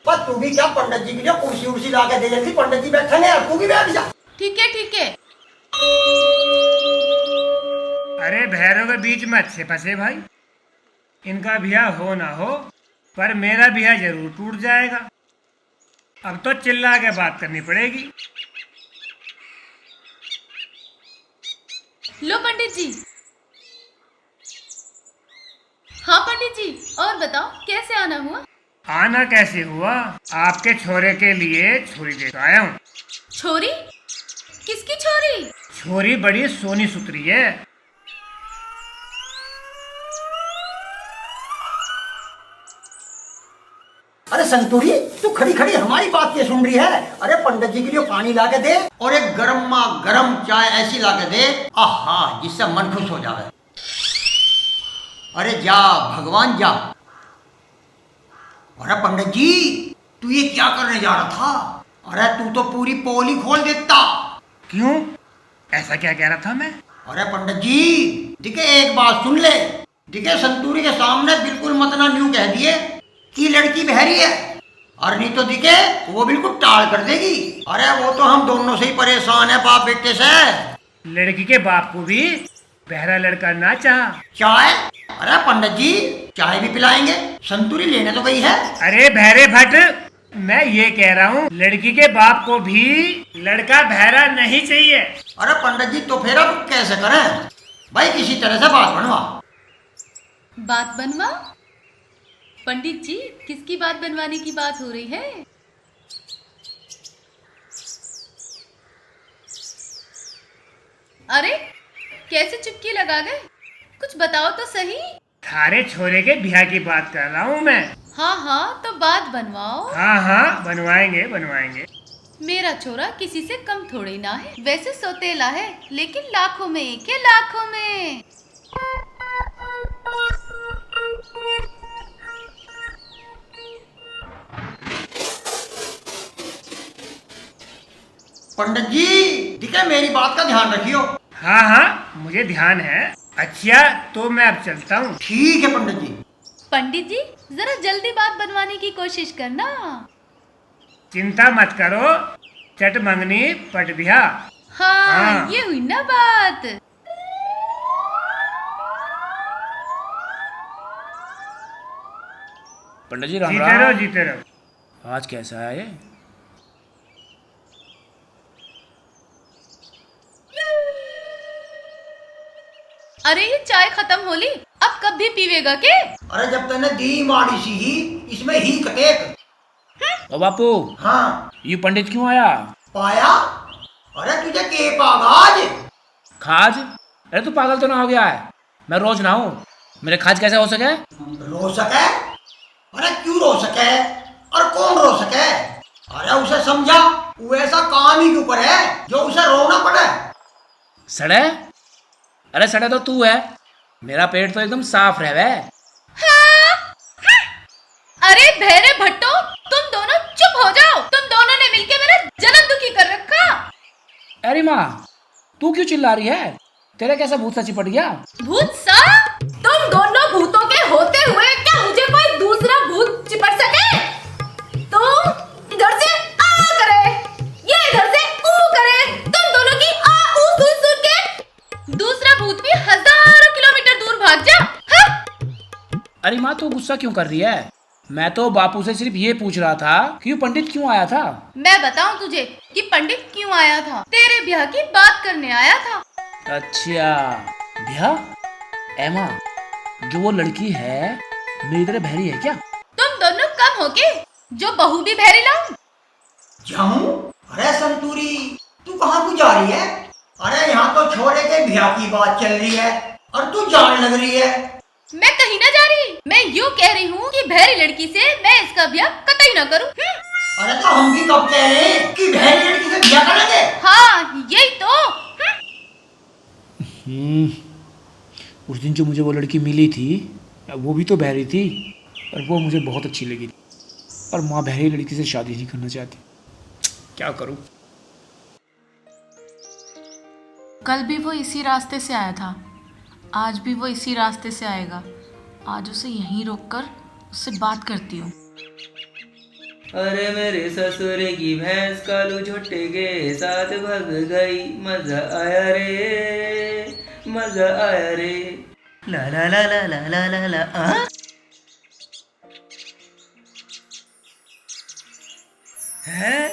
पर तू भी क्या पंडित जी के लिए कुर्सी उर्सी ला के दे देती? पंडित जी बैठे हैं, तू भी बैठ जा। ठीक है ठीक है। अरे भैरों के बीच में अच्छे फंसे भाई। इनका ब्याह हो ना हो, पर मेरा ब्याह जरूर टूट जाएगा। अब तो चिल्ला के बात करनी पड़ेगी। लो पंडित जी। हाँ पंडित जी, और बताओ कैसे आना हुआ? आना कैसे हुआ? आपके छोरे के लिए छोरी लेकर आया हूँ। छोरी? किसकी छोरी? छोरी बड़ी सोनी सुतरी है। अरे संतूरी, तू खड़ी खड़ी हमारी बात क्या सुन रही है? अरे पंडित जी के लिए पानी ला के दे और एक गर्मा गर्म चाय ऐसी ला के दे, आहा, जिससे मन खुश हो जाए। अरे जा भगवान जा। अरे पंडित जी, तू ये क्या करने जा रहा था? अरे तू तो पूरी पोली खोल देता। क्यों? ऐसा क्या कह रहा था मैं? अरे पंडित जी, दिखे एक बात सुन ले। दिखे संतूरी के सामने बिल्कुल मत ना न्यू कह दिए कि लड़की बहरी है, और नहीं तो दिखे वो बिल्कुल टाल कर देगी। अरे वो तो हम दोनों से ही परेशान है, बाप बेटे से। लड़की के बाप को भी बहरा लड़का ना चाहा। चाय? अरे पंडित जी, चाय भी पिलाएंगे, संतूरी लेने तो गई है। अरे बहरे भट्ट, मैं ये कह रहा हूँ लड़की के बाप को भी लड़का बहरा नहीं चाहिए। अरे पंडित जी, तो फिर अब कैसे करें भाई? किसी तरह से बात बनवा। बात बनवा? पंडित जी, किसकी बात बनवाने की बात हो रही है? अरे कैसे चुपकी लगा गए? कुछ बताओ तो सही। थारे छोरे के ब्याह की बात कर रहा हूँ मैं। हाँ हाँ, तो बात बनवाओ। हाँ हाँ, बनवाएंगे बनवाएंगे। मेरा छोरा किसी से कम थोड़ी ना है। वैसे सौतेला है, लेकिन लाखों में एक है, लाखों में। पंडित जी, ठीक है, मेरी बात का ध्यान रखियो। हाँ हाँ, मुझे ध्यान है। अच्छा, तो मैं अब चलता हूँ। ठीक है पंडित जी। पंडित जी, जरा जल्दी बात बनवाने की कोशिश करना। चिंता मत करो, चट मंगनी पट ब्याह। हाँ, ये हुई ना बात। पंडित जी राम जीते रहो राम। जीते रहो। आज कैसा है ये? अरे ये चाय खत्म होली, अब कब भी पीवेगा के? अरे जब तने दी माड़ी सी ही, इसमें ही कटेक। ओ बापू, हाँ, ये पंडित क्यों आया? पाया? अरे तुझे के पागाज? खाज? अरे तू पागल तो ना हो गया है? मैं रोज ना हूँ, मेरे खाज कैसे हो सके? रो सके? अरे क्यों रो सके? और कौन रो सके? अरे उसे समझा, वो ऐसा काम ही क्यों करे जो उसे रोना पड़े? सड़े? अरे सड़े तो तू है, मेरा पेट तो एकदम साफ रहे। हाँ? अरे भेरे भट्टो, तुम दोनों चुप हो जाओ। तुम दोनों ने मिलके मेरा जन्म दुखी कर रखा। अरे माँ, तू क्यों चिल्ला रही है? तेरा कैसा भूत सा चिपट गया? भूत सा? तुम दोनों भूतों के होते हुए क्या मुझे कोई दूसरा भूत चिपट सके? तुम इधर से आ करे, ये इधर से ऊ करे। तुम दोनों की आ ऊ सुन के दूसरा भूत भी हजारों किलोमीटर दूर भाग जा। हाँ? अरे माँ, तू गुस्सा क्यों कर रही है? मैं तो बापू से सिर्फ ये पूछ रहा था कि वो पंडित क्यों आया था। मैं बताऊं तुझे कि पंडित क्यों आया था? तेरे ब्याह की बात करने आया था। अच्छा, ब्याह? एमा, जो वो लड़की है मेरी तरह बहरी है क्या? तुम दोनों कम हो के जो बहू भी बहरी लाऊं? जाऊं? अरे संतूरी, तू कहाँ को जा रही है? अरे यहाँ तो छोरे के ब्याह की बात चल रही है और तू जान लग रही है। मैं कहीं ना जा रही, मैं यूँ कह रही हूँ कि बहरी लड़की से मैं इसका ब्याह कतई ना करूँ। अरे तो हम भी कब कह रहे हैं कि बहरी लड़की से ब्याह करेंगे? हाँ, यही तो। उस दिन जो मुझे वो लड़की मिली थी, वो भी तो बहरी थी और वो मुझे बहुत अच्छी लगी थी, और माँ बहरी लड़की से शादी नहीं करना चाहती। क्या करूँ? कल भी वो इसी रास्ते से आया था, आज भी वो इसी रास्ते से आएगा। आज उसे यहीं रोककर उससे बात करती हूँ। अरे मेरे ससुर की भैंस कालू झोटे के साथ भग गई, मजा आया रे, मजा आया रे। ला ला ला ला ला ला ला ला आ? हैं?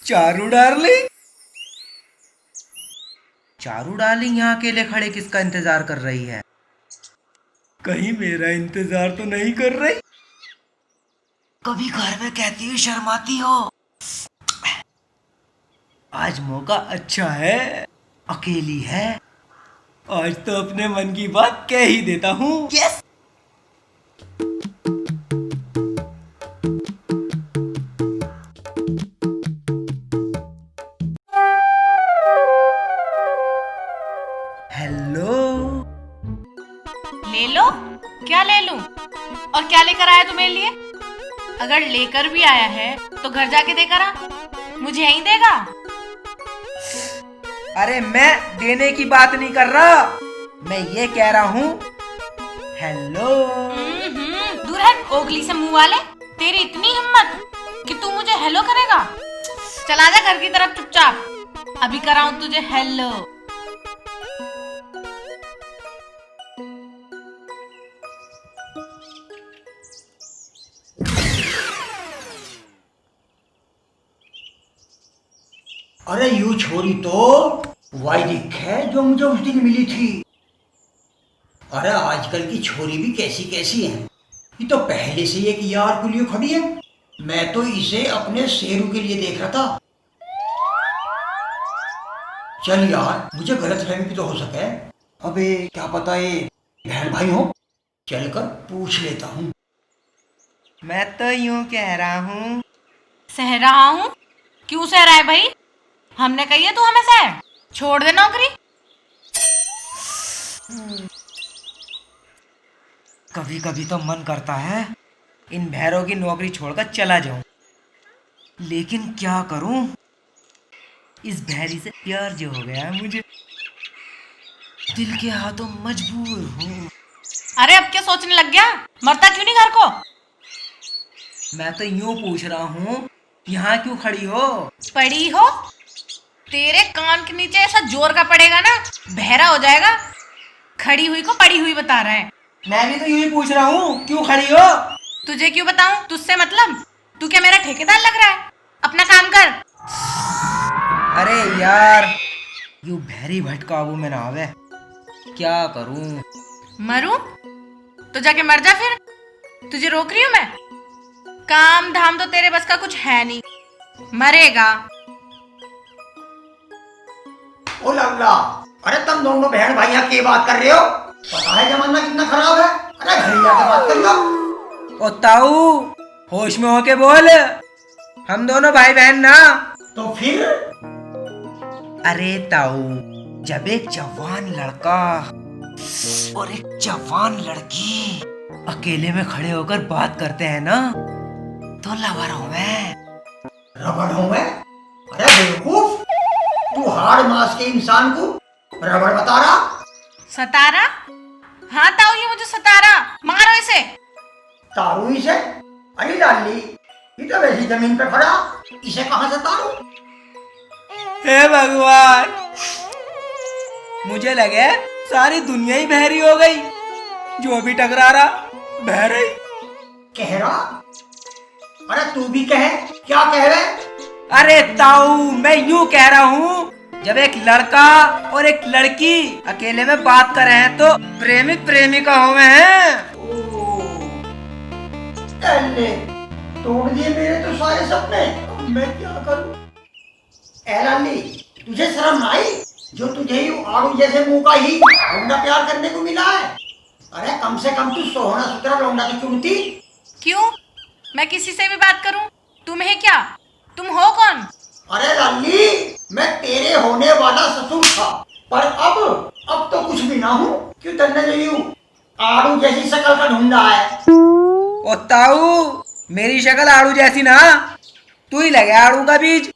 चारू डार्लिंग? चारू डार्लिंग यहाँ अकेले खड़े किसका इंतजार कर रही है? कहीं मेरा इंतजार तो नहीं कर रही? कभी घर में कहती हुई शर्माती हो। आज मौका अच्छा है, अकेली है, आज तो अपने मन की बात कह ही देता हूँ। यस। हेलो। ले लो? क्या ले लूं? और क्या लेकर आया तू मेरे लिए? अगर लेकर भी आया है तो घर जाके देकर आ, मुझे यहीं देगा। अरे मैं देने की बात नहीं कर रहा, मैं ये कह रहा हूँ हेलो। दूर हट ओगली से मुंह वाले। तेरी इतनी हिम्मत कि तू मुझे हेलो करेगा? चला जा घर की तरफ चुपचाप, अभी कराऊं तुझे हेलो। अरे यू छोरी तो वाइदिक है जो मुझे उस दिन मिली थी। अरे आजकल की छोरी भी कैसी कैसी हैं। ये तो पहले से एक यार के लिए खड़ी है। मैं तो इसे अपने शेरू के लिए देख रहा था। चल यार, मुझे गलतफहमी भी तो हो सके। अबे क्या पता ये बहन भाई हो। चलकर पूछ लेता हूँ। मैं तो यूं कह रहा हूँ। सह रहा हूँ? क्यों सह रहा है भाई? हमने कही है तू हमें सह? छोड़ दे नौकरी। कभी कभी तो मन करता है इन भैरों की नौकरी छोड़कर चला जाऊं, लेकिन क्या करूं, इस भैरी से प्यार जो हो गया है मुझे, दिल के हाथों मजबूर हूँ। अरे अब क्या सोचने लग गया? मरता क्यों नहीं घर को? मैं तो यूं पूछ रहा हूँ, यहाँ क्यों खड़ी हो? पड़ी हो? तेरे कान के नीचे ऐसा जोर का पड़ेगा ना, बहरा हो जाएगा। खड़ी हुई को पड़ी हुई बता रहा है। मैं भी तो यूं ही पूछ रहा हूँ, क्यों खड़ी हो? तुझे क्यों बताऊं? तुझसे मतलब? तू क्या मेरा ठेकेदार लग रहा है? अपना काम कर। अरे यार, यूं भैरी भटकाबू में ना आवे, क्या करूं? मरूं? तो जाके मर जा फिर। तुझे रोक रही हूं मैं? काम धाम तो तेरे बस का कुछ है नहीं, मरेगा। ओ लल्ला, अरे तुम दोनों बहन भाई यहाँ की बात कर रहे हो? पता है जमाना कितना खराब है। अरे घर ही जाके बात कर लो। ओ ताऊ, होश में होके बोल, हम दोनों भाई बहन ना। तो फिर? अरे ताऊ, जब एक जवान लड़का और एक जवान लड़की अकेले में खड़े होकर बात करते हैं ना, तो लवर हूं मैं। रबड़ हूं मैं? अरे बेवकूफ, तू हाड़ मास के इंसान को रबड़ बता रहा? सतारा? हाँ ताऊ, ये मुझे सतारा। मारो इसे। तारू इसे? अरे लाली, ये तो वैसी जमीन पे खड़ा, इसे कहां से तारू? हे भगवान, मुझे लगे सारी दुनिया ही बहरी हो गई। जो भी टकरा रहा बहरे। कह रहा? अरे तू भी कहे, क्या कह रहे? अरे ताऊ, मैं यूं कह रहा हूँ, जब एक लड़का और एक लड़की अकेले में बात कर रहे हैं तो प्रेमिक प्रेमिका हो हैं। तोड़ दिए मेरे तो सारे सपने। अब मैं क्या करूं? ए लाली, तुझे शर्म ना आई? जो तुझे ही आड़ू जैसे मुंह का ही लौंडा प्यार करने को मिला है। अरे कम से कम तू सोहना सुथरा लौंडा तो चुनती। क्यों? मैं किसी से भी बात करूं? तुम्हें क्या? तुम हो कौन? अरे लाली, मैं तेरे होने वाला ससुर था, पर अब तो कुछ भी ना हूँ। क्यों तन्ने जो यूं आड़ू जैसी शक्ल का ढूंढा है? ओ ताऊ, मेरी शक्ल आड़ू जैसी ना, तू ही लगे आड़ू का बीज।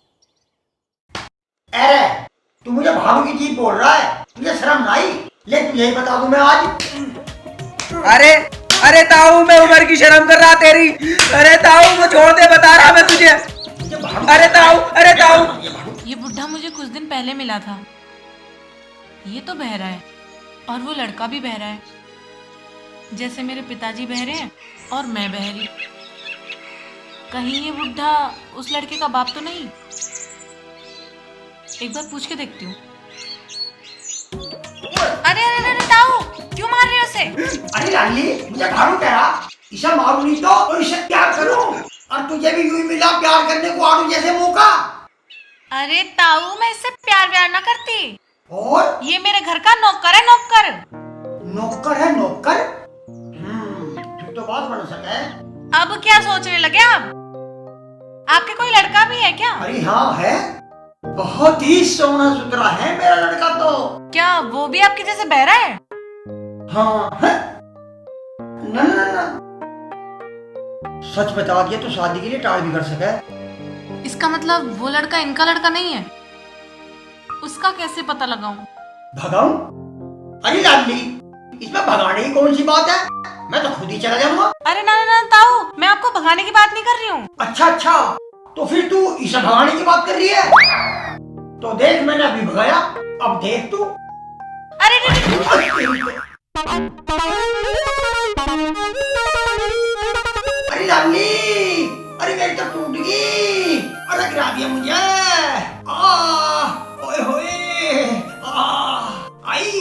अरे तू मुझे भालू की जीभ बोल रहा है? तुझे शर्म ना आई? ले तुझे ही बता दूं मैं आज। अरे अरे ताऊ, मैं उम्र की शर्म कर रहा तेरी। अरे ताऊ, वो छोड़ दे, बता रहा मैं तुझे। अरे ताऊ, अरे ताऊ। ये बुढ़ा मुझे कुछ दिन पहले मिला था। ये तो बहरा है और वो लड़का भी बहरा है, जैसे मेरे पिताजी बहरे हैं और मैं बहरी। कहीं ये बुढ़ा उस लड़के का बाप तो नहीं? एक बार पूछ के देखती हूँ। अरे अरे अरे ताऊ, क्यों मार रहे हो उसे? अरे लाली, मुझे भालू कह रहा, इसे मारू नहीं तो इसे प्यार करूं। और तुझे भी यूं ही मिला प्यार करने को आड़ू जैसे मौका। अरे ताऊ, मैं इससे प्यार व्यार ना करती। और ये मेरे घर का नौकर है, नौकर। नौकर है नौकर? फिर तो बात बन सके। अब क्या सोचने लगे आप? आपके कोई लड़का भी है क्या? अरे हाँ है, बहुत ही सोना सुथरा है मेरा लड़का तो। क्या वो भी आपके जैसे बहरा है? हाँ है? ना ना ना, सच बता दिया तो शादी के लिए टाल भी कर सके। इसका मतलब वो लड़का इनका लड़का नहीं है? उसका कैसे पता लगाऊं? भगाऊं? अरे लाडली, इसमें भगाने की कौन सी बात है? मैं तो खुद ही चला जाऊंगा। अरे ना ना ना ताऊ, मैं आपको भगाने की बात नहीं कर रही हूँ। अच्छा, तो फिर तू इसे भगाने की बात कर रही है? तो देख, मैंने अभी भगाया, अब देख तू। अरे अरे लाडली, अरे मेरी तो टूट गई। अरे गिरा दिया मुझे। ओए होए, आई।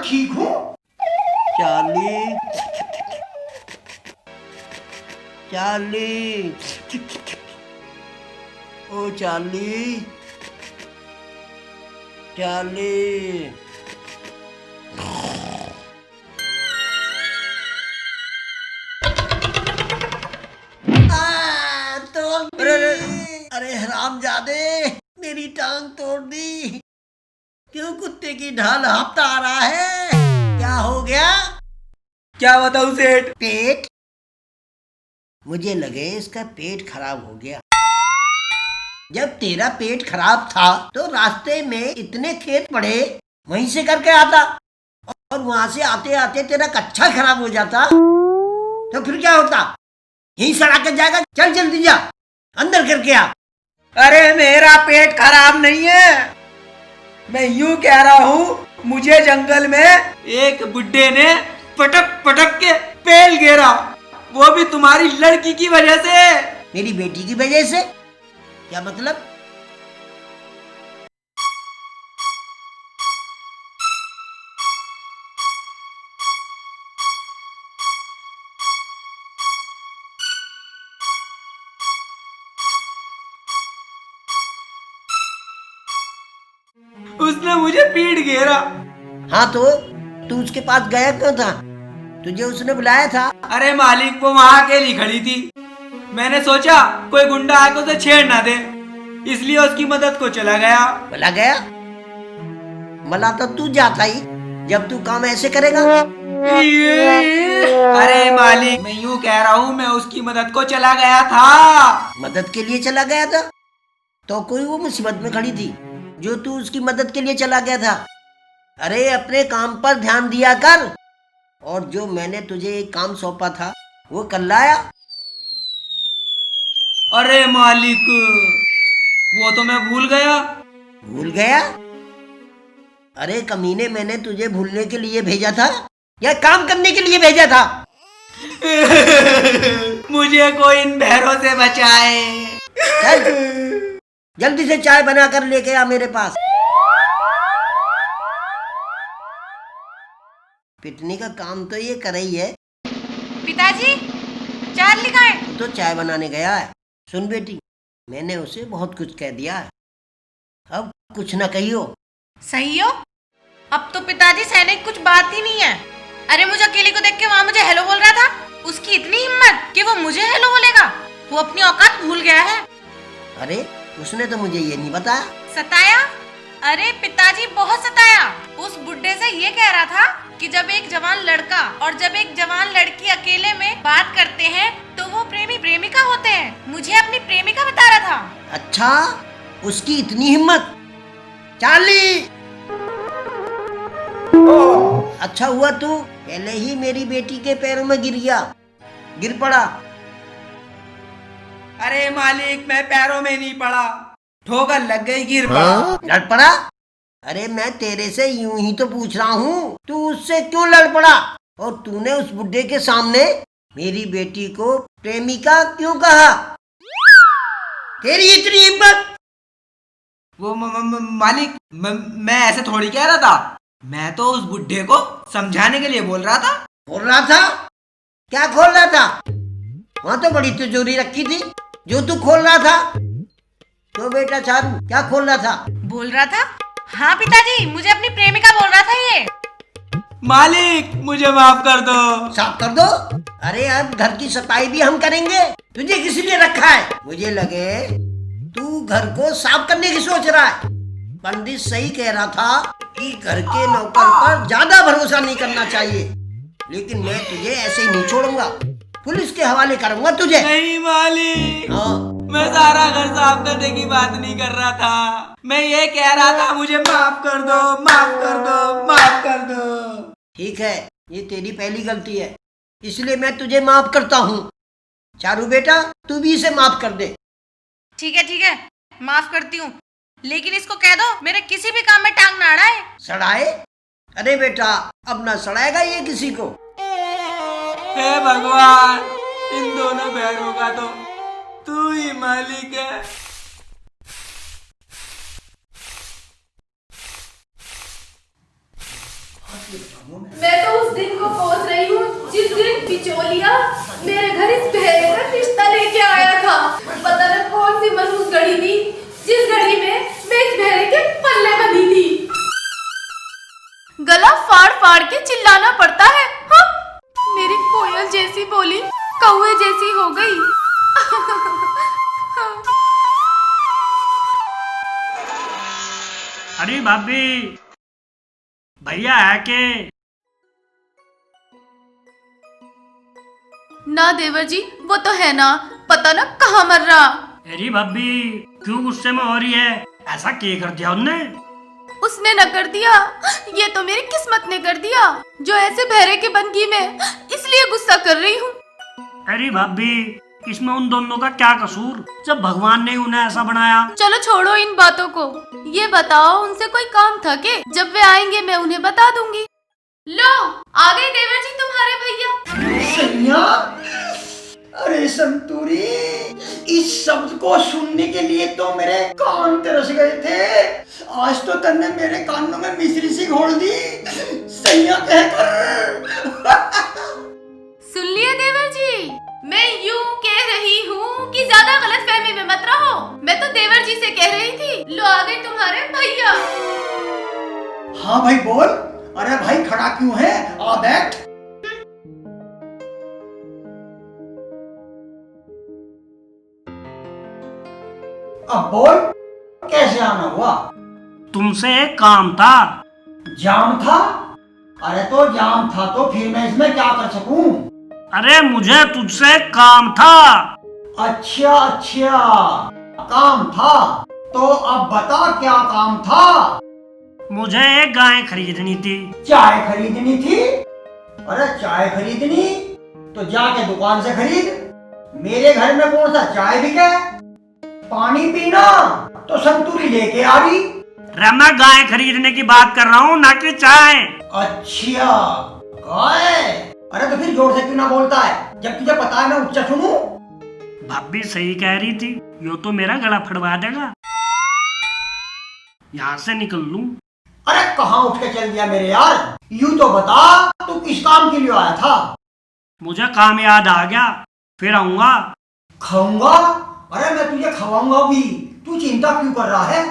ठीक हूँ। चार्ली, चार्ली, ओ चार्ली, चार्ली। अरे हरामजादे, मेरी टांग तोड़ दी। क्यों कुत्ते की ढाल हाँफता आ रहा है? क्या हो गया? क्या बताऊं सेठ? पेट? मुझे लगे इसका पेट खराब हो गया। जब तेरा पेट खराब था तो रास्ते में इतने खेत पड़े, वहीं से करके आता, और वहां से आते आते तेरा कच्चा खराब हो जाता तो फिर क्या होता? यहीं सड़ा कर जाएगा। चल जल्दी जा, अंदर करके आ। अरे मेरा पेट खराब नहीं है, मैं यूं कह रहा हूँ, मुझे जंगल में एक बुड्ढे ने पटक पटक के पेल घेरा, वो भी तुम्हारी लड़की की वजह से। मेरी बेटी की वजह से? क्या मतलब? उसने मुझे पीट घेरा। हाँ तो तू उसके पास गया क्यों था? तुझे उसने बुलाया था? अरे मालिक, वो वहां अकेली खड़ी थी, मैंने सोचा कोई गुंडा आके उसे छेड़ ना दे, इसलिए उसकी मदद को चला गया। भला गया? भला तो तू जाता ही जब तू काम ऐसे करेगा। अरे मालिक, मैं यूं कह रहा हूँ, मैं उसकी मदद को चला गया था। मदद के लिए चला गया था? तो कोई वो मुसीबत में खड़ी थी जो तू उसकी मदद के लिए चला गया था? अरे अपने काम पर ध्यान दिया कर, और जो मैंने तुझे एक काम सौंपा था वो कर लाया। अरे मालिक, वो तो मैं भूल गया। भूल गया? अरे कमीने, मैंने तुझे भूलने के लिए भेजा था या काम करने के लिए भेजा था? मुझे कोई इन भैरों से बचाए। चल जल्दी से चाय बनाकर लेके आ मेरे पास। पिटने का काम तो ये कर रही है। पिताजी, चार्ली कहाँ है? तो चाय बनाने गया है। सुन बेटी, मैंने उसे बहुत कुछ कह दिया है, अब कुछ ना कहियो। सही हो? अब तो पिताजी सहने की कुछ बात ही नहीं है। अरे मुझे अकेले को देख के वहाँ मुझे हेलो बोल रहा था, उसकी इतनी हिम्मत कि वो मुझे हेलो बोलेगा। वो अपनी औकात भूल गया है। अरे उसने तो मुझे ये नहीं बताया। सताया? अरे पिताजी बहुत सताया। उस बुड्ढे से ये कह रहा था कि जब एक जवान लड़का और जब एक जवान लड़की अकेले में बात करते हैं तो वो प्रेमी प्रेमिका होते हैं। मुझे अपनी प्रेमिका बता रहा था। अच्छा, उसकी इतनी हिम्मत? चार्ली, अच्छा हुआ तू पहले ही मेरी बेटी के पैरों में गिर गया, गिर पड़ा। अरे मालिक, मैं पैरों में नहीं पड़ा, ठोकर लग गई, गिर पड़ा। लड़ पड़ा? अरे मैं तेरे से यूं ही तो पूछ रहा हूँ, तू उससे क्यों लड़ पड़ा? और तूने उस बुड्ढे के सामने मेरी बेटी को प्रेमिका क्यों कहा? तेरी इतनी हिम्मत? वो मालिक, मैं ऐसे थोड़ी कह रहा था, मैं तो उस बुड्ढे को समझाने के लिए बोल रहा था। खोल रहा था? क्या खोल रहा था? वहाँ तो बड़ी तिजोरी रखी थी जो तू खोल रहा था। तो बेटा चारू, क्या खोल रहा था? बोल रहा था? हाँ पिताजी, मुझे अपनी प्रेमिका बोल रहा था ये। मालिक, मुझे माफ कर दो। साफ कर दो? अरे अब घर की सफाई भी हम करेंगे। तुझे किस लिए रखा है? मुझे लगे तू घर को साफ करने की सोच रहा है। पंडित सही कह रहा था कि घर के नौकर पर ज्यादा भरोसा नहीं करना चाहिए, लेकिन मैं तुझे ऐसे ही नहीं छोड़ूंगा, पुलिस के हवाले करूंगा तुझे। नहीं मालिक, हाँ। मैं सारा घर साफ करने की बात नहीं कर रहा था, मैं ये कह रहा था मुझे माफ कर दो, माफ कर दो, माफ कर दो। ठीक है, ये तेरी पहली गलती है, इसलिए मैं तुझे माफ करता हूँ। चारू बेटा, तू भी इसे माफ कर दे। ठीक है, माफ करती हूँ, लेकिन इसको कह दो मेरे किसी भी काम में टांग ना अड़ाए। सड़ाए? अरे बेटा, अब ना सड़ाएगा ये किसी को। हे भगवान, इन दोनों बहनों का तो तू ही मालिक है। मैं तो उस दिन को कोस रही हूँ जिस दिन बिचौलिया मेरे घर इस बहरे का रिश्ता लेके आया था। पता न कौन सी मनहूस घड़ी थी जिस घड़ी में मैं इस बहरे के पल्ले बंधी थी। गला फाड़ फाड़ के चिल्लाना पड़ता है। हाँ? मेरी कोयल जैसी बोली कौवे जैसी हो गई। अरे भाभी, भैया है के? ना देवर जी, वो तो है ना, पता ना कहाँ मर रहा। अरे भाभी, क्यों गुस्से में हो रही है? ऐसा क्या कर दिया उनने? उसने न कर दिया, ये तो मेरी किस्मत ने कर दिया जो ऐसे बहरे के बनगी में, इसलिए गुस्सा कर रही हूँ। अरे भाभी, इसमें उन दोनों का क्या कसूर जब भगवान ने उन्हें ऐसा बनाया? चलो छोड़ो इन बातों को, ये बताओ उनसे कोई काम था के? जब वे आएंगे मैं उन्हें बता दूंगी। लो आ गए देवर जी तुम्हारे भैया। सैया, अरे संतूरी, इस शब्द को सुनने के लिए तो मेरे कान तरस गए थे। आज तो तन्ने मेरे कानों में मिश्री सी घोल दी, सैया कहकर। सुन लिया देवर जी, मैं यूं कह रही हूँ कि ज्यादा गलतफहमी में मत रहो। मैं तो देवर जी से कह रही थी। लो आ गए तुम्हारे भैया। हाँ भाई बोल। अरे भाई खड़ा क्यों है, आ बैठ। अब बोल, कैसे आना हुआ? तुमसे एक काम था। जाम था? अरे तो जाम था तो फिर मैं इसमें क्या कर सकूं? अरे मुझे तुझसे काम था। अच्छा अच्छा, काम था तो अब बता क्या काम था? मुझे एक गाय खरीदनी थी। चाय खरीदनी थी? अरे चाय खरीदनी तो जाके दुकान से खरीद। मेरे घर में कौन सा चाय बिके? पानी पीना तो संतूरी लेके आ रही। रे मैं गाय खरीदने की बात कर रहा हूँ, ना कि चाय। अच्छा गाय? अरे तो फिर जोर से क्यों ना बोलता है जब तुझे पता है मैं उच्च सुनूं? भाभी सही कह रही थी, यो तो मेरा गला फड़वा देगा। यहाँ से निकल लूं। अरे कहाँ उठ के चल दिया मेरे यार? यूं तो बता तू किस काम के लिए आया था? मुझे काम याद आ गया, फिर आऊंगा। खाऊंगा? अरे मैं तुझे खवाऊंगा भी, तू चिंता क्यों कर रहा है?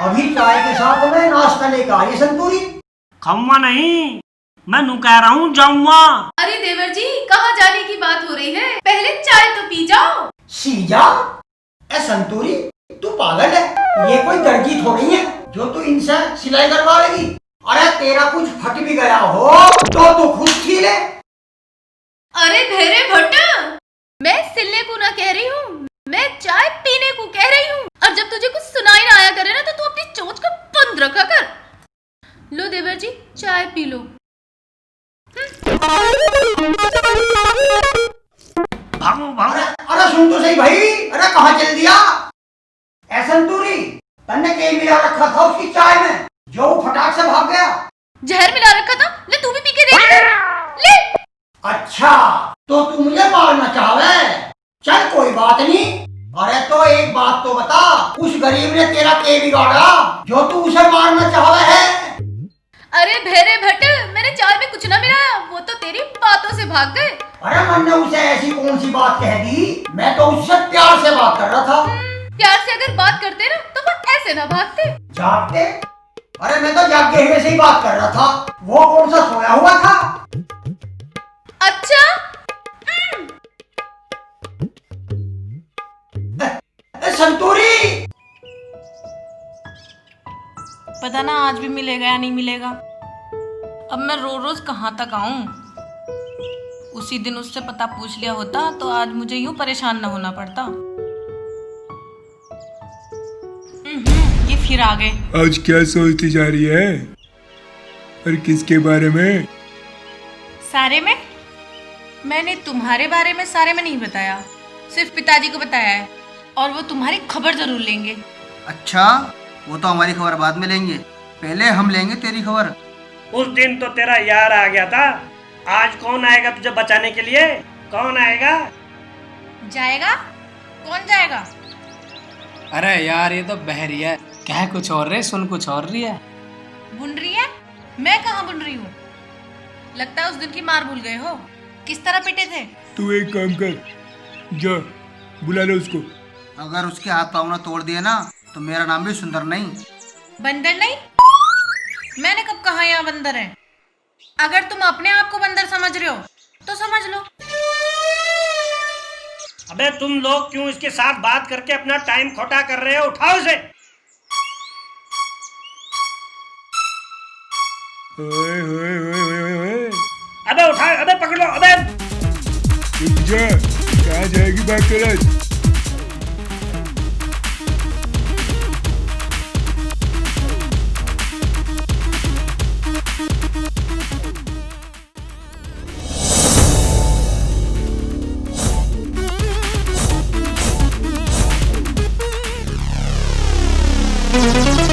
अभी चाय के साथ में नाश्ता लेकर आई संतूरी। खाऊंगा नहीं, मैं नू कह रहा हूँ जाऊंगा। अरे देवर जी, कहाँ जाने की बात हो रही है? पहले चाय तो पी जाओ। सीजा? ए संतूरी, तू पागल है? ये कोई दर्जी थोड़ी है जो तू इनसे सिलाई करवाएगी। अरे तेरा कुछ फट भी गया हो तो तू खुद सी ले। अरे भेरे भट्ट, मैं सिलने को ना कह रही हूँ, मैं चाय पीने को कह रही हूँ। और जब तुझे कुछ सुनाई ना आया करे ना तो तू अपनी चोंच को बंद रखा कर। लो देवर जी, चाय पी लो। भागो भागो। अरे सुन तो सही भाई, अरे कहाँ चल दिया? ए संतूरी, तन्ने क्या मिला रखा था उसकी चाय में जो वो फटाक से भाग गया? जहर मिला रखा था, ले तू भी पी के देख ले। अच्छा तो तू मुझे मारना चाहे? चल कोई बात नहीं। अरे तो एक बात तो बता, उस गरीब ने तेरा क्या बिगाड़ा जो तू उसे मारना चाहे है? अरे भेरे भट्ट, मैंने चाय में कुछ ना मिलाया, वो तो तेरी बातों से भाग गए। अरे मैंने उसे ऐसी कौन सी बात कह दी? मैं तो उससे प्यार से बात कर रहा था। प्यार से अगर बात करते ना तो वो ऐसे ना भागते। जागते? अरे मैं तो जागे हुए से ही बात कर रहा था, वो कौन सा सोया हुआ था? अच्छा संतूरी, पता ना आज भी मिलेगा या नहीं मिलेगा। अब मैं रोज रोज कहाँ तक आऊं? उसी दिन उससे पता पूछ लिया होता तो आज मुझे यूं परेशान न होना पड़ता। ये फिर आ गए। आज क्या सोचती जा रही है? और किसके बारे में? सारे में? मैंने तुम्हारे बारे में सारे में नहीं बताया, सिर्फ पिताजी को बताया है, और वो तुम्हारी खबर जरूर लेंगे। अच्छा, वो तो हमारी खबर बाद में लेंगे, पहले हम लेंगे तेरी खबर। उस दिन तो तेरा यार आ गया था, आज कौन आएगा तुझे बचाने के लिए? कौन आएगा? जाएगा? कौन जाएगा? अरे यार ये तो बहरी है, कह कुछ और रही, सुन कुछ और रही है। बुन रही है? मैं कहाँ बुन रही हूँ? लगता है उस दिन की मार भूल गए हो। किस तरह पिटे थे? तू एक काम कर, जा बुला लो उसको। अगर उसके हाथ पाँव ना तोड़ दिए ना तो मेरा नाम भी सुंदर नहीं। बंदर नहीं? मैंने कब कहा यहाँ बंदर है? अगर तुम अपने आप को बंदर समझ रहे हो तो समझ लो। अबे तुम लोग क्यों इसके साथ बात करके अपना टाइम खोटा कर रहे हो? उठाओ इसे। ओए ओए ओए ओए ओए, अबे उठाओ, अबे पकड़ लो, अबे। रुक जा, कहाँ जाएगी भाग कर आज? Thank you.